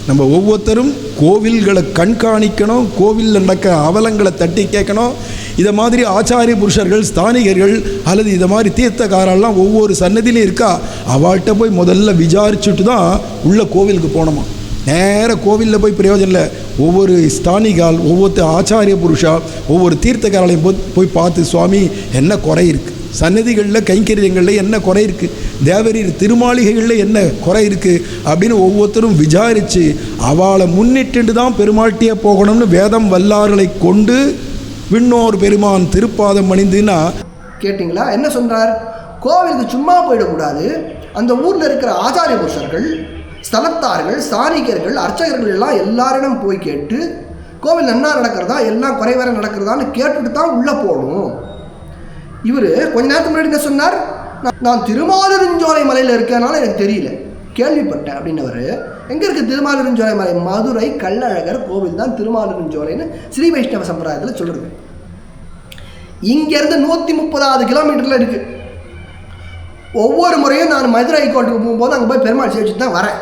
நம்ம ஒவ்வொருத்தரும் கோவில்களை கண்காணிக்கணும், கோவிலில் நடக்கிற அவலங்களை தட்டி கேட்கணும். இதை மாதிரி ஆச்சாரிய புருஷர்கள், ஸ்தானிகர்கள் அல்லது இதை மாதிரி தீர்த்தக்காரெல்லாம் ஒவ்வொரு சன்னதியிலையும் இருக்கா, அவள்கிட்ட போய் முதல்ல விசாரிச்சுட்டு தான் உள்ள கோவிலுக்கு போனோமா. நேராக கோவிலில் போய் பிரயோஜனம் இல்லை. ஒவ்வொரு ஸ்தானிகால், ஒவ்வொரு ஆச்சாரிய புருஷா, ஒவ்வொரு தீர்த்தக்காரலையும் போய் பார்த்து, சுவாமி என்ன குறை இருக்குது, சன்னதிகளில் கைங்கரியங்களில் என்ன குறை இருக்குது, தேவரீர் திருமாளிகைகளில் என்ன குறை இருக்குது அப்படின்னு ஒவ்வொருத்தரும் விசாரித்து அவளை முன்னிட்டு தான் பெருமாட்டியே போகணும்னு வேதம் வல்லார்களை கொண்டு விண்ணோர் பெருமான் திருப்பாதம் அணிந்துன்னா. கேட்டிங்களா என்ன சொல்கிறார்? கோவிலுக்கு சும்மா போயிடக்கூடாது. அந்த ஊரில் இருக்கிற ஆச்சாரிய புருஷர்கள், ஸ்தலத்தார்கள், ஸ்தானிகர்கள், அர்ச்சகர்கள் எல்லாம் எல்லாரிடம் போய் கேட்டு கோவில் நன்னா நடக்கிறதா, எல்லாம் குறைவர நடக்கிறதான்னு கேட்டுட்டு தான் உள்ளே போகணும். இவர் கொஞ்ச நேரத்துக்கு முன்னாடி என்ன சொன்னார்? நான் திருமாலிருஞ்சோலை மலையில் இருக்கனால எனக்கு தெரியல, கேள்விப்பட்டேன் அப்படின்னவர். எங்கே இருக்குது திருமாலிருஞ்சோலை மலை? மதுரை கள்ளழகர் கோவில் தான் திருமாலிருஞ்சோலைன்னு ஸ்ரீ வைஷ்ணவ சம்பிரதாயத்தில் சொல்கிறது. இங்கேருந்து 130 கிலோமீட்டரில் இருக்குது. ஒவ்வொரு முறையும் நான் மதுரை கோட்டுக்கு போகும்போது அங்கே போய் பெருமாள் சேவிச்சுட்டு தான் வரேன்.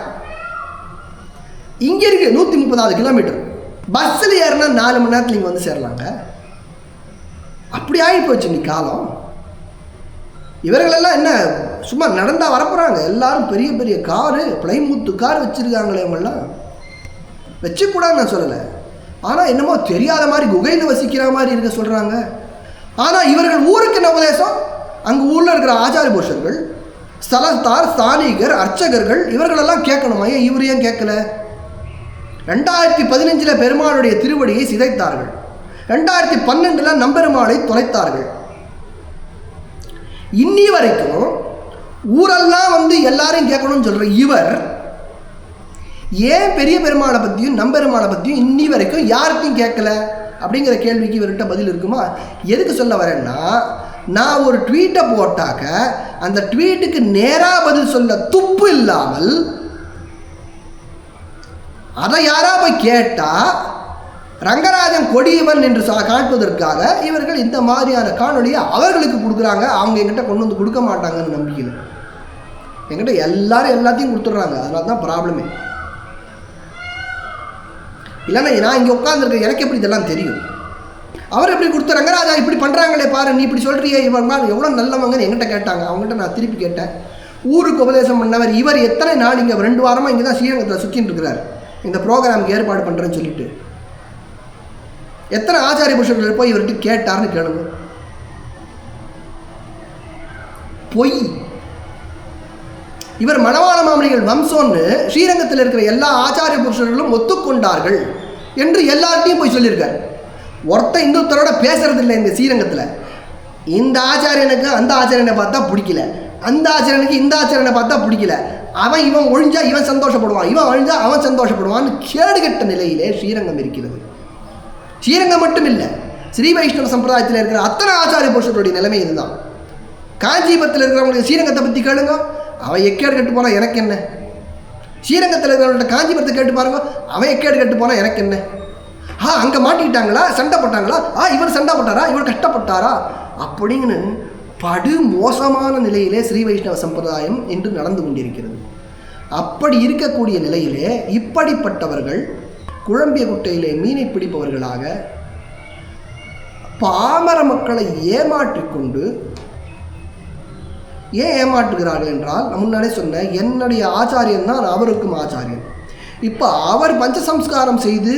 இங்கே இருக்குது 130 கிலோமீட்டர். பஸ்ஸில் ஏறினா 4 மணி நேரத்தில் இங்கே வந்து சேரலாங்க. அப்படி ஆகிப்போச்சு இன்னைக்கு காலம். இவர்களெல்லாம் என்ன சும்மா நடந்தால் வரப்போகிறாங்க? எல்லாரும் பெரிய பெரிய காரு, பிளைமூத்து கார் வச்சுருக்காங்களே. இவங்கெல்லாம் வச்சுக்கூடாது நான் சொல்லலை, ஆனால் என்னமோ தெரியாத மாதிரி குகையில் வசிக்கிற மாதிரி இருக்க சொல்கிறாங்க. ஆனால் இவர்கள் ஊருக்கு என்ன உபதேசம்? அங்கே ஊரில் இருக்கிற ஆச்சாரிய புருஷர்கள், ஸ்தலத்தார், ஸ்தானிகர், அர்ச்சகர்கள் இவர்களெல்லாம் கேட்கணுமா? ஏன் இவர் ஏன் கேட்கல? 2015 பெருமாளுடைய திருவடியை சிதைத்தார்கள். 2012 நம்பெருமாளை தொலைத்தார்கள். இன்னி வரைக்கும் ஊரெல்லாம் வந்து எல்லாரையும் கேட்கணும்னு சொல்கிற இவர் ஏன் பெரிய பெருமாளை பற்றியும் நம்பெருமாளை பற்றியும் இன்னி வரைக்கும் யாருக்கும் கேட்கல அப்படிங்கிற கேள்விக்கு இவர்கிட்ட பதில் இருக்குமா? எதுக்கு சொல்ல வரேன்னா, நான் ஒரு ட்வீட்டை போட்டாக்க அந்த ட்வீட்டுக்கு நேராக பதில் சொல்ல துப்பு இல்லாமல் அதை யாரா போய் கேட்டால் ரங்கராஜன் கொடியவன் என்று காட்டுவதற்காக இவர்கள் இந்த மாதிரியான காணொலியை அவர்களுக்கு கொடுக்குறாங்க. அவங்க என்கிட்ட கொண்டு வந்து கொடுக்க மாட்டாங்கன்னு நம்பிக்கையில் என்கிட்ட எல்லாத்தையும் கொடுத்துட்றாங்க. அதனால தான் ப்ராப்ளமே. இல்லைன்னா நான் இங்கே உட்காந்துருக்கேன், எனக்கு எப்படி இதெல்லாம் தெரியும்? அவர் எப்படி கொடுத்த ரங்கராஜா இப்படி பண்ணுறாங்களே பாரு, நீ இப்படி சொல்கிறியே, இவன் எவ்வளோ நல்லவங்கன்னு என்கிட்ட கேட்டாங்க. அவங்ககிட்ட நான் திருப்பி கேட்டேன், ஊருக்கு உபதேசம் பண்ணவர் இவர் எத்தனை நாள் இங்கே 2 வாரமாக இங்கே தான் ஸ்ரீரங்கத்தில் சுற்றின்னு இருக்கிறார் இந்த ப்ரோக்ராமுக்கு ஏற்பாடு பண்ணுறேன்னு சொல்லிட்டு. எத்தனை ஆச்சாரிய புருஷர்கள் போய் இவர்கிட்ட கேட்டார்னு கேளுங்க. பொய். இவர் மணவாள மாமணிகள் வம்சம்னு ஸ்ரீரங்கத்தில் இருக்கிற எல்லா ஆச்சாரிய புருஷர்களும் ஒத்துக்கொண்டார்கள் என்று எல்லார்ட்டையும் போய் சொல்லியிருக்காரு. ஒருத்தன் இன்னொருத்தரோட பேசுறது இல்லை இந்த ஸ்ரீரங்கத்தில். இந்த ஆச்சாரியனுக்கு அந்த ஆச்சாரியனை பார்த்தா பிடிக்கல, அந்த ஆச்சாரியனுக்கு இந்த ஆச்சாரியனை பார்த்தா பிடிக்கல, இவன் ஒழிஞ்சா இவன் சந்தோஷப்படுவான், இவன் ஒழிஞ்சா அவன் சந்தோஷப்படுவான்னு கேடுகட்ட நிலையிலே ஸ்ரீரங்கம் இருக்கிறது. ஸ்ரீரங்கம் மட்டும் இல்லை, ஸ்ரீ வைஷ்ணவ சம்பிரதாயத்தில் இருக்கிற அத்தனை ஆச்சாரிய புருஷர்களுடைய நிலைமை இதுதான். காஞ்சிபுரத்தில் இருக்கிறவங்களுக்கு ஸ்ரீரங்கத்தை பற்றி கேளுங்க, அவன் எக்கேடு கட்டு போனால் எனக்கு என்ன? ஸ்ரீரங்கத்தில் இருக்கிறவங்கள்ட்ட காஞ்சிபுரத்தை கேட்டு பாருங்க, அவன் எக்கேடு கட்டு போனால் எனக்கு என்ன? அங்கே மாட்டிக்கிட்டாங்களா, சண்டை போட்டாங்களா, இவர் சண்டை போட்டாரா, இவர் கஷ்டப்பட்டாரா அப்படின்னு படு மோசமான நிலையிலே ஸ்ரீ வைஷ்ணவ சம்பிரதாயம் இன்று நடந்து கொண்டிருக்கிறது. அப்படி இருக்கக்கூடிய நிலையிலே இப்படிப்பட்டவர்கள் குழம்பிய குட்டையிலே மீனை பிடிப்பவர்களாக பாமர மக்களை ஏமாற்றிக்கொண்டு, ஏன் ஏமாற்றுகிறார்கள் என்றால், நான் முன்னாலே சொன்னேன், என்னுடைய ஆச்சாரியன் தான் அவருக்கும் ஆச்சாரியன். இப்போ அவர் பஞ்சசம்ஸ்காரம் செய்து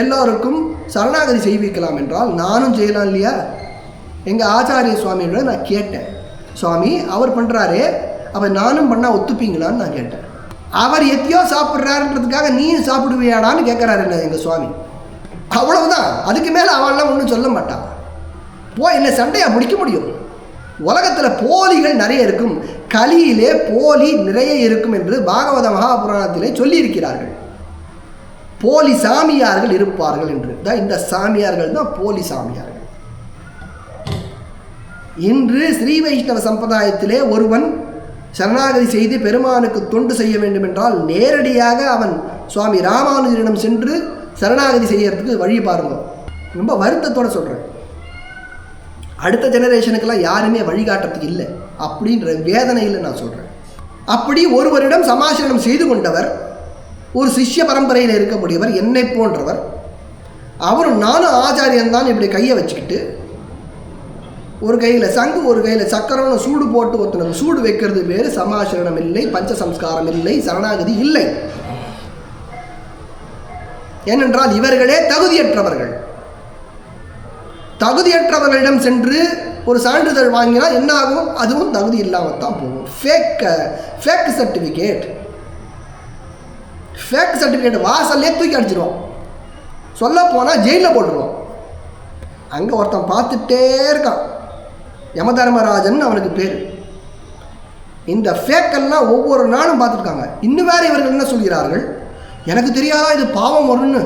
எல்லோருக்கும் சரணாகதி செய்விக்கலாம் என்றால் நானும் செய்யலாம் இல்லையா? எங்கள் ஆச்சாரிய சுவாமியோட நான் கேட்டேன், சுவாமி அவர் பண்ணுறாரு, அவர் நானும் பண்ணால் ஒத்துப்பீங்களான்னு நான் கேட்டேன். அவர் எத்தையோ சாப்பிட்றாருன்றதுக்காக நீயும் சாப்பிடுவியாடான்னு கேட்குறாரு என்ன எங்கள் சுவாமி. அவ்வளவுதான், அதுக்கு மேலே அவள்லாம் ஒன்றும் சொல்ல மாட்டான். என்ன சண்டையாக முடிக்க முடியும்? உலகத்தில் போலிகள் நிறைய இருக்கும், கலியிலே போலி நிறைய இருக்கும் என்று பாகவத மகாபுராணத்திலே சொல்லியிருக்கிறார்கள். போலி சாமியார்கள் இருப்பார்கள் என்று தான். இந்த சாமியார்கள் தான் போலி சாமியார்கள். இன்று ஸ்ரீ வைஷ்ணவ சம்பிரதாயத்திலே ஒருவன் சரணாகதி செய்து பெருமானுக்கு தொண்டு செய்ய வேண்டும் என்றால் நேரடியாக அவன் சுவாமி ராமானுஜரிடம் சென்று சரணாகதி செய்யறதுக்கு வழி பாருங்க. ரொம்ப வருத்தத்தோடு சொல்கிறேன், அடுத்த ஜெனரேஷனுக்கெல்லாம் யாருமே வழிகாட்டுறதுக்கு இல்லை அப்படின்ற வேதனையில் நான் சொல்கிறேன். அப்படி ஒருவரிடம் சமாசனம் செய்து கொண்டவர், ஒரு சிஷ்ய பரம்பரையில் இருக்கக்கூடியவர், என்னை போன்றவர், அவரும் நானும் ஆச்சாரியன் தான் இப்படி கையை வச்சுக்கிட்டு ஒரு கையில் சங்கு ஒரு கையில் சக்கரம்னு சூடு போட்டு ஒருத்தனுக்கு சூடு வைக்கிறது பேர் சமாசரணம் இல்லை, பஞ்சசம்ஸ்காரம் இல்லை, சரணாகதி இல்லை. ஏனென்றால் இவர்களே தகுதியற்றவர்கள். தகுதியற்றவர்களிடம் சென்று ஒரு சான்றிதழ் வாங்கினால் என்ன ஆகும்? அதுவும் தகுதி இல்லாமல் தான் போகும். ஃபேக் சர்டிஃபிகேட் வாசல்லே தூக்கி அடிச்சிடுவோம், சொல்ல போனால் ஜெயிலில் போட்டுருவோம். அங்கே ஒருத்தன் பார்த்துட்டே இருக்கான், யமதர்மராஜன் அவனுக்கு பேர். இந்த ஃபேக்கெல்லாம் ஒவ்வொரு நாளும் பார்த்துருக்காங்க. இன்னும் வேறு இவர்கள் என்ன சொல்கிறார்கள், எனக்கு தெரியாதா இது பாவம் வரும்னு,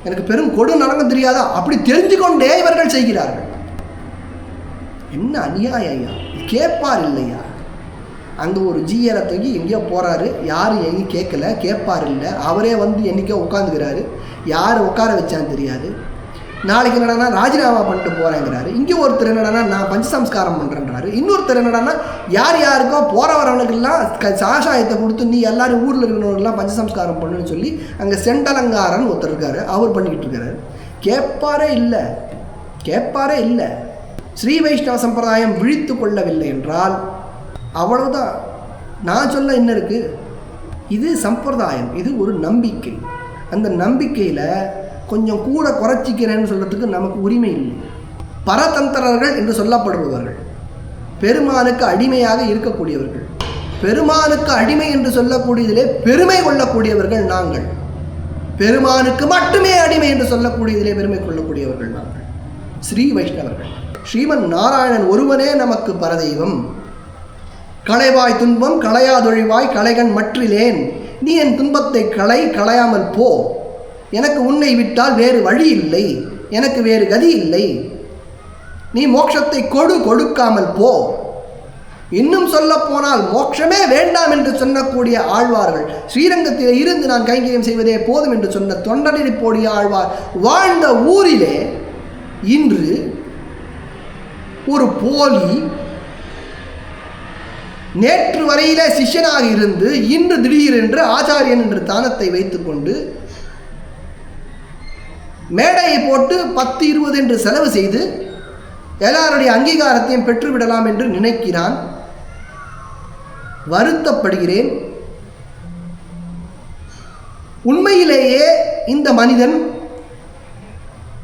எனக்கு பெரும் கொடு நடங்க தெரியாதா, அப்படி தெரிஞ்சு கொண்டே இவர்கள் செய்கிறார்கள். என்ன அநியாயம் ஐயா, கேட்பார் இல்லையா? அங்கே ஒரு ஜிஆரை தூக்கி எங்கேயோ போகிறாரு, யாரும் எங்கேயும் கேட்கல, கேட்பார் இல்லை, அவரே வந்து என்றைக்கோ உட்காந்துக்கிறாரு, யார் உட்கார வச்சான்னு தெரியாது. நாளைக்கு என்னடானா ராஜினாமா பண்ணிட்டு போகிறேங்கிறாரு. இங்கே ஒருத்தர் என்னடானா நான் பஞ்சசம்ஸ்காரம் பண்ணுறேன்றாரு. இன்னொருத்தர் என்னடானா யார் யாருக்கோ போகிற வரவனுக்கெல்லாம் சாஷாயத்தை கொடுத்து நீ எல்லாரும் ஊரில் இருக்கிறவங்களுக்கெல்லாம் பஞ்சசம்ஸ்காரம் பண்ணுன்னு சொல்லி அங்கே செண்டலங்காரன் ஒருத்தர் இருக்காரு, அவர் பண்ணிக்கிட்டு இருக்காரு. கேட்பாரே இல்லை. ஸ்ரீ வைஷ்ணவ சம்பிரதாயம் விழித்து கொள்ளவில்லை என்றால் அவ்வளவுதான். நான் சொல்ல என்ன இருக்குது, இது சம்பிரதாயம், இது ஒரு நம்பிக்கை. அந்த நம்பிக்கையில் கொஞ்சம் கூட குறைச்சிக்கிறேன்னு சொல்கிறதுக்கு நமக்கு உரிமை இல்லை. பரதந்திரர்கள் என்று சொல்லப்படுபவர்கள், பெருமானுக்கு அடிமையாக இருக்கக்கூடியவர்கள், பெருமானுக்கு அடிமை என்று சொல்லக்கூடியதிலே பெருமை கொள்ளக்கூடியவர்கள் நாங்கள். பெருமானுக்கு மட்டுமே அடிமை என்று சொல்லக்கூடியதிலே பெருமை கொள்ளக்கூடியவர்கள் நாங்கள் ஸ்ரீ வைஷ்ணவர்கள். ஸ்ரீமன் நாராயணன் ஒருவனே நமக்கு பரதெய்வம் களைவாய் துன்பம் களையாதொழிவாய் களைகண் மற்றிலேன். நீ என் துன்பத்தை களையாமல் போ. எனக்கு உன்னை விட்டால் வேறு வழி இல்லை, எனக்கு வேறு கதி இல்லை. நீ மோட்சத்தை கொடுக்காமல் போ. இன்னும் சொல்ல போனால் மோட்சமே வேண்டாம் என்று சொல்லக்கூடிய ஆழ்வார்கள், ஸ்ரீரங்கத்தில் இருந்து நான் கைங்கரியம் செய்வதே போதும் என்று சொன்ன தொண்டனடி போடிய ஆழ்வார் வாழ்ந்த ஊரிலே இன்று ஒரு போலி நேற்று வரையிலே சிஷ்யனாக இருந்து இன்று திடீரென்று ஆச்சாரியன் என்று தானத்தை வைத்துக்கொண்டு மேடையை போட்டு 10-20 என்று செலவு செய்து எல்லாருடைய அங்கீகாரத்தையும் பெற்றுவிடலாம் என்று நினைக்கிறான். வருத்தப்படுகிறேன். உண்மையிலேயே இந்த மனிதன்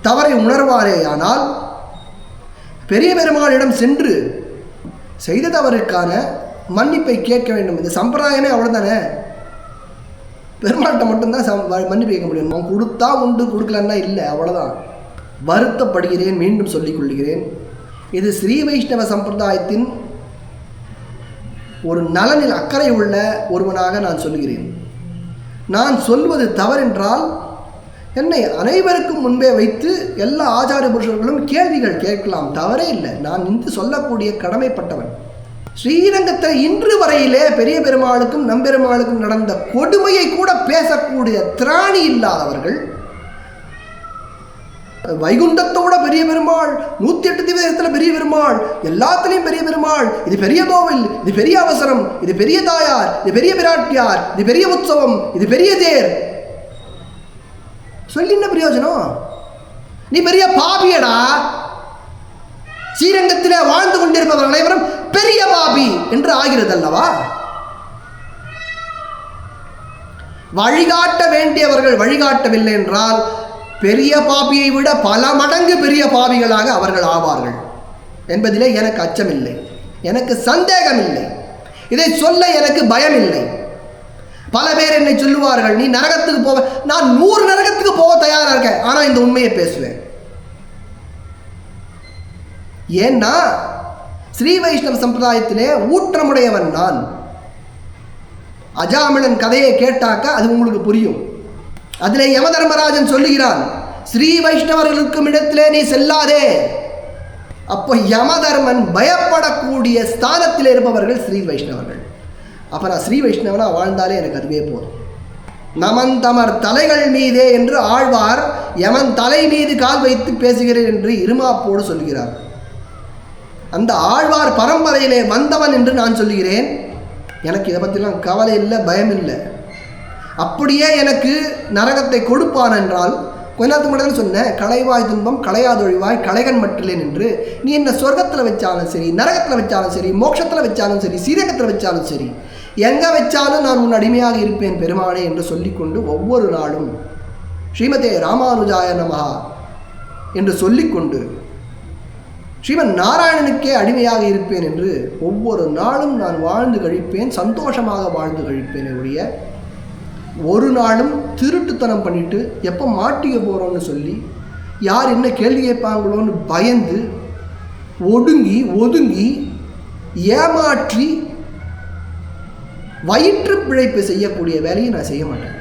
தவறை உணர்வாரேயானால் பெரிய பெருமாளிடம் சென்று செய்த தவறுக்கான மன்னிப்பை கேட்க வேண்டும். இந்த சம்பிரதாயமே அவ்வளோதானே. பெருமாள்கிட்ட மட்டும்தான் மன்னிப்பு கேட்க முடியும். அவன் கொடுத்தா உண்டு, கொடுக்கலன்னா இல்லை, அவ்வளோதான். வருத்தப்படுகிறேன். மீண்டும் சொல்லிக் கொள்கிறேன், இது ஸ்ரீ வைஷ்ணவ சம்பிரதாயத்தின் ஒரு நலனில் அக்கறை உள்ள ஒருவனாக நான் சொல்கிறேன். நான் சொல்வது தவறென்றால் என்னை அனைவருக்கும் முன்பே வைத்து எல்லா ஆச்சாரிய புருஷர்களும் கேள்விகள் கேட்கலாம், தவறே இல்லை. நான் இன்று சொல்லக்கூடிய கடமைப்பட்டவன். ஸ்ரீரங்கத்தில் இன்று வரையிலே பெரிய பெருமாளுக்கும் நம்பெருமாளுக்கும் நடந்த கொடுமையை கூட பேசக்கூடிய திராணி இல்லாதவர்கள், வைகுண்டத்தோட பெரிய பெருமாள், 108 திவ்யதேசத்தில் பெரிய பெருமாள், எல்லாத்துலேயும் பெரிய பெருமாள், இது பெரிய கோவில், இது பெரிய அவசரம், இது பெரிய தாயார், இது பெரிய பிராட்டியார், இது பெரிய உற்சவம், இது பெரிய தேர் சொல்லி என்ன பிரயோஜனம்? நீ பெரிய பாபியடா. ஸ்ரீரங்கத்திலே வாழ்ந்து கொண்டிருப்பவர் அனைவரும் பெரிய பாபி என்று ஆகிறது அல்லவா? வழிகாட்ட வேண்டியவர்கள் வழிகாட்டவில்லை என்றால் பெரிய பாபியை விட பல மடங்கு பெரிய பாபிகளாக அவர்கள் ஆவார்கள் என்பதிலே எனக்கு அச்சமில்லை, எனக்கு சந்தேகம் இல்லை. இதை சொல்ல எனக்கு பயம் இல்லை. பல பேர் என்னை சொல்லுவார்கள், நீ நரகத்துக்கு போவ. நான் 100 நரகத்துக்கு போக தயாராக இருக்கேன், ஆனால் இந்த உண்மையை பேசுவேன். ஏன்னா ஸ்ரீ வைஷ்ணவ சம்பிரதாயத்திலே ஊற்றமுடையவன் நான். அஜாமிளன் கதையை கேட்டாக்க அது உங்களுக்கு புரியும். அதிலே யமதர்மராஜன் சொல்லுகிறான், ஸ்ரீ வைஷ்ணவர்களுக்கும் இடத்திலே நீ செல்லாதே. அப்போ யமதர்மன் பயப்படக்கூடிய ஸ்தானத்தில் இருப்பவர்கள் ஸ்ரீ வைஷ்ணவர்கள். அப்போ நான் ஸ்ரீ வைஷ்ணவனா வாழ்ந்தாலே எனக்கு அதுவே போதும். நமன் தமர் தலைகள் மீதே என்று ஆழ்வார் யமன் தலை மீது கால் வைத்து பேசுகிறேன் என்று இருமாப்போடு சொல்கிறார். அந்த ஆழ்வார் பரம்பரையிலே வந்தவன் என்று நான் சொல்லுகிறேன். எனக்கு இதை பற்றிலாம் கவலை இல்லை, பயம் இல்லை. அப்படியே எனக்கு நரகத்தை கொடுப்பான் என்றால், கொஞ்ச நேரத்துக்கு மட்டும் சொன்னேன், களைவாய் துன்பம் களையாதொழிவாய் களைகன் மற்றிலேன் என்று. நீ என்ன சொர்க்கத்தில் வச்சாலும் சரி, நரகத்தில் வச்சாலும் சரி, மோட்சத்தில் வச்சாலும் சரி, ஸ்ரீரங்கத்தில் வச்சாலும் சரி, எங்கே வச்சாலும் நான் உன் அடிமையாக இருப்பேன் பெருமானே என்று சொல்லிக்கொண்டு ஒவ்வொரு நாளும் ஸ்ரீமதே ராமானுஜாய நமஹா என்று சொல்லிக்கொண்டு ஸ்ரீமன் நாராயணனுக்கே அடிமையாக இருப்பேன் என்று ஒவ்வொரு நாளும் நான் வாழ்ந்து கழிப்பேன், சந்தோஷமாக வாழ்ந்து கழிப்பேன். ஒழிய ஒரு நாளும் திருட்டுத்தனம் பண்ணிட்டு எப்போ மாட்டிக்க போகிறோன்னு சொல்லி யார் என்ன கேள்வி கேட்பாங்களோன்னு பயந்து ஒதுங்கி ஏமாற்றி வயிற்று பிழைப்பு செய்யக்கூடிய வேலையை நான் செய்ய மாட்டேன்.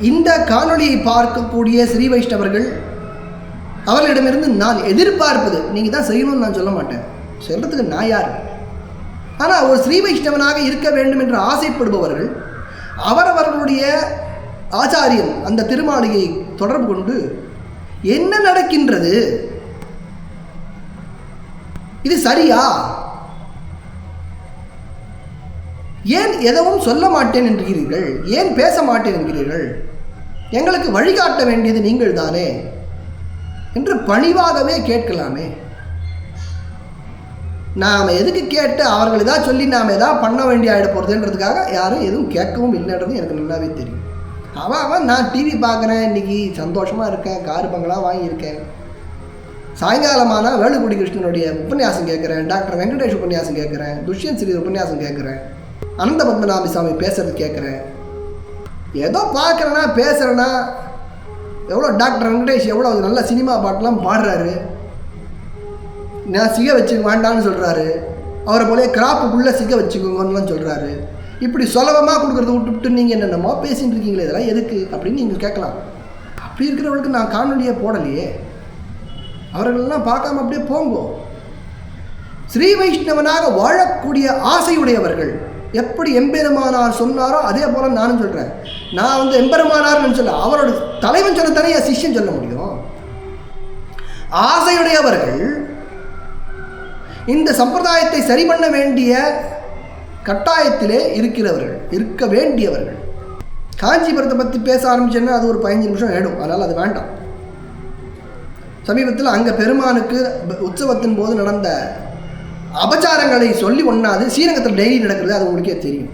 இந்த காணொளியை பார்க்கக்கூடிய ஸ்ரீ வைஷ்ணவர்கள் அவர்களிடமிருந்து நான் எதிர்பார்ப்பது நீங்கள் தான் செய்யணும்னு நான் சொல்ல மாட்டேன், சொல்கிறதுக்கு நான் யார். ஆனால் ஒரு ஸ்ரீ வைஷ்ணவனாக இருக்க வேண்டும் என்று ஆசைப்படுபவர்கள் அவரவர்களுடைய ஆச்சாரியன் அந்த திருமாளிகையை தொடர்பு கொண்டு என்ன நடக்கின்றது, இது சரியா, ஏன் எதுவும் சொல்ல மாட்டேன் என்கிறீர்கள், ஏன் பேச மாட்டேன் என்கிறீர்கள், எங்களுக்கு வழிகாட்ட வேண்டியது நீங்கள் தானே என்று பணிவாகவே கேட்கலாமே. நாம் எதுக்கு கேட்டு அவர்கள் எதாவது சொல்லி நாம் எதாவது பண்ண வேண்டிய ஆகிட போகிறதுன்றதுக்காக யாரும் எதுவும் கேட்கவும் இல்லைன்றது எனக்கு நல்லாவே தெரியும். அவன் நான் டிவி பார்க்குறேன், இன்றைக்கி சந்தோஷமாக இருக்கேன், கார் பங்களா வாங்கியிருக்கேன், சாயங்காலமானால் வேலுக்குடி கிருஷ்ணனுடைய உபன்யாசம் கேட்குறேன், டாக்டர் வெங்கடேஷ் உபன்யாசம் கேட்குறேன், துஷ்யந்த் ஸ்ரீ உபன்யாசம் கேட்குறேன், அனந்த பத்மநாபி சாமி பேசுறது கேட்குறேன், ஏதோ பார்க்குறேன்னா பேசுகிறேன்னா. எவ்வளோ டாக்டர் வெங்கடேஷ் எவ்வளோ நல்ல சினிமா பாட்டெலாம் பாடுறாரு, நான் சிக வச்சு வேண்டான்னு சொல்கிறாரு, அவரை போல கிராப்புக்குள்ளே சிக்க வச்சுக்கோங்கன்னு சொல்கிறாரு. இப்படி சுலபமாக கொடுக்குறத விட்டுவிட்டு நீங்கள் என்னென்னமோ பேசிகிட்டு இருக்கீங்களே, இதெல்லாம் எதுக்கு அப்படின்னு நீங்கள் கேட்கலாம். அப்படி இருக்கிறவங்களுக்கு நான் காணொலியே போடலையே. அவர்களெல்லாம் பார்க்காம அப்படியே போங்கோ. ஸ்ரீ வைஷ்ணவனாக வாழக்கூடிய ஆசையுடையவர்கள் எப்படி எம்பெருமானார் சொன்னாரோ அதே போல் நானும் சொல்கிறேன். நான் எம்பெருமானார்னு சொல்ல, அவரோட தலைவன் சொல்லத்தானே என் சிஷ்யன் சொல்ல முடியும். ஆசையுடையவர்கள் இந்த சம்பிரதாயத்தை சரி பண்ண வேண்டிய கட்டாயத்திலே இருக்க வேண்டியவர்கள். காஞ்சிபுரத்தை பற்றி பேச ஆரம்பிச்சேன்னா அது ஒரு 15 நிமிஷம் ஆகிடும். அதனால் அது வேண்டாம். சமீபத்தில் அங்கே பெருமானுக்கு உற்சவத்தின் போது நடந்த அபச்சாரங்களை சொல்லி ஒன்றாது ஸ்ரீரங்கத்தில் டெய்லி நடக்கிறது, அது உங்களுக்கே தெரியும்.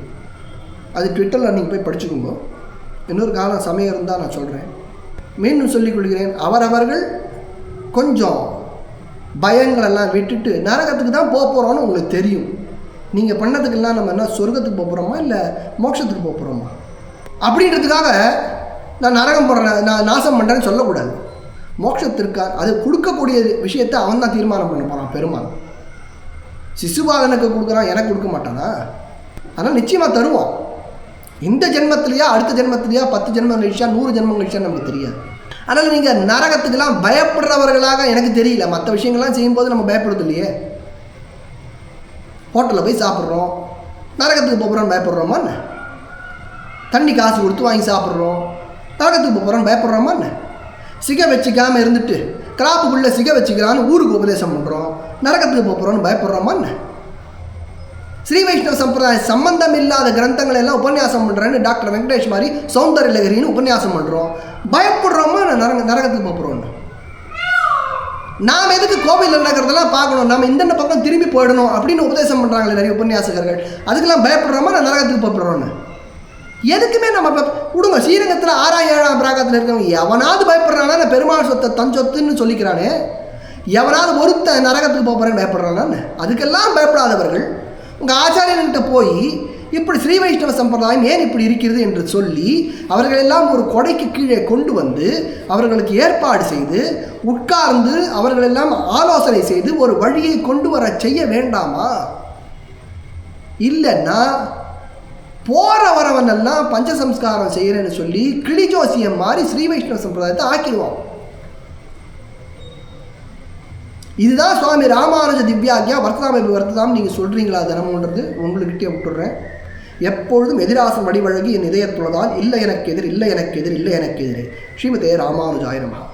அது ட்விட்டரில் நீங்கள் போய் படிச்சுக்கோங்க. இன்னொரு காலம் சமயம் இருந்தால் நான் சொல்கிறேன். மீண்டும் சொல்லிக் கொள்கிறேன், அவரவர்கள் கொஞ்சம் பயங்களெல்லாம் விட்டுட்டு நரகத்துக்கு தான் போக போகிறோன்னு உங்களுக்கு தெரியும். நீங்கள் பண்ணதுக்கெல்லாம் நம்ம என்ன சொர்க்கத்துக்கு போக போகிறோமா இல்லை மோட்சத்துக்கு போக போகிறோமா அப்படின்றதுக்காக நான் நரகம் போடுறேன், நான் நாசம் பண்ணுறேன்னு சொல்லக்கூடாது. மோட்சத்திற்கா அது கொடுக்கக்கூடிய விஷயத்தை அவன் தான் தீர்மானம் பண்ண போகிறான். பெருமாள் சிசுபாலனுக்கு கொடுக்குறான், எனக்கு கொடுக்க மாட்டானா? ஆனால் நிச்சயமாக தருவான். இந்த ஜென்மத்திலையா அடுத்த ஜென்மத்திலையா 10 ஜென்மம் கழிச்சா 100 ஜென்மம் கழிச்சா நமக்கு தெரியாது. அதனால் நீங்கள் நரகத்துக்கெல்லாம் பயப்படுறவர்களாக எனக்கு தெரியல. மற்ற விஷயங்கள்லாம் செய்யும்போது நம்ம பயப்படுறது இல்லையே. ஹோட்டலில் போய் சாப்பிட்றோம், நரகத்துக்கு போகிறோன்னு பயப்படுறோமா என்ன? தண்ணி காசு கொடுத்து வாங்கி சாப்பிட்றோம், நரகத்துக்கு போகிறோன்னு பயப்படுறோமா என்ன? சிகை வச்சுக்காமல் இருந்துட்டு கிராப்புக்குள்ளே சிகை வச்சுக்கிறான்னு ஊருக்கு உபதேசம் பண்ணுறோம், நரகத்துக்கு போகிறோன்னு பயப்படுறோமா என்ன? ஸ்ரீ வைஷ்ணவ சம்பிரதாய சம்பந்தம் இல்லாத கிரந்தங்களை எல்லாம் உபன்யாசம் பண்ணுறேன்னு டாக்டர் வெங்கடேஷ் மாதிரி சௌந்தர்ய லகரின்னு உபன்யாசம் பண்ணுறோம், பயப்படுறோமா நரகத்துக்கு போகிறோன்னு? நாம் எதுக்கு கோவிலில் நடக்கிறதெல்லாம் பார்க்கணும், நம்ம இந்த பக்கம் திரும்பி போயிடணும் அப்படின்னு உபதேசம் பண்ணுறாங்களே நிறைய உபன்யாசகர்கள், அதுக்கெல்லாம் பயப்படுறோமா நான் நரகத்துக்கு போகிறோன்னு? எதுக்குமே நம்ம விடுங்க. ஸ்ரீரங்கத்தில் 6ஆம் 7ஆம் பிராகத்தில் இருக்கவங்க எவனாவது பயப்படுறானா? நான் பெருமாள் சொத்தை தன் சொத்துன்னு சொல்லிக்கிறானே, எவனாவது ஒருத்த நரகத்துக்கு போகிறேன்னு பயப்படுறானான்னு? அதுக்கெல்லாம் பயப்படாதவர்கள் உங்கள் ஆச்சாரியன்கிட்ட போய் இப்படி ஸ்ரீ வைஷ்ணவ சம்பிரதாயம் ஏன் இப்படி இருக்கிறது என்று சொல்லி அவர்களெல்லாம் ஒரு கொடைக்கு கீழே கொண்டு வந்து அவர்களுக்கு ஏற்பாடு செய்து உட்கார்ந்து அவர்களெல்லாம் ஆலோசனை செய்து ஒரு வழியை கொண்டு வர செய்ய வேண்டாமா? இல்லைன்னா போகிற வரவனெல்லாம் பஞ்சசம்ஸ்காரம் செய்கிறேன்னு சொல்லி கிளி ஜோசியம் மாதிரி ஸ்ரீ வைஷ்ணவ சம்பிரதாயத்தை ஆக்கிடுவான். இதுதான் சுவாமி ராமானுஜ திவ்யாக்யா வர்த்ததாமை வர்த்ததாம் நீங்கள் சொல்கிறீங்களா தினமுன்றது உங்களுக்கிட்டே விட்டுடுறேன். எப்பொழுதும் எதிராசம் வடிவழகி என் இதயத்துள்ளதால் இல்லை எனக்கு எதிர், இல்லை எனக்கு எதிர், இல்லை எனக்கு எதிரே. ஸ்ரீமதே ராமானுஜாய நமஹ.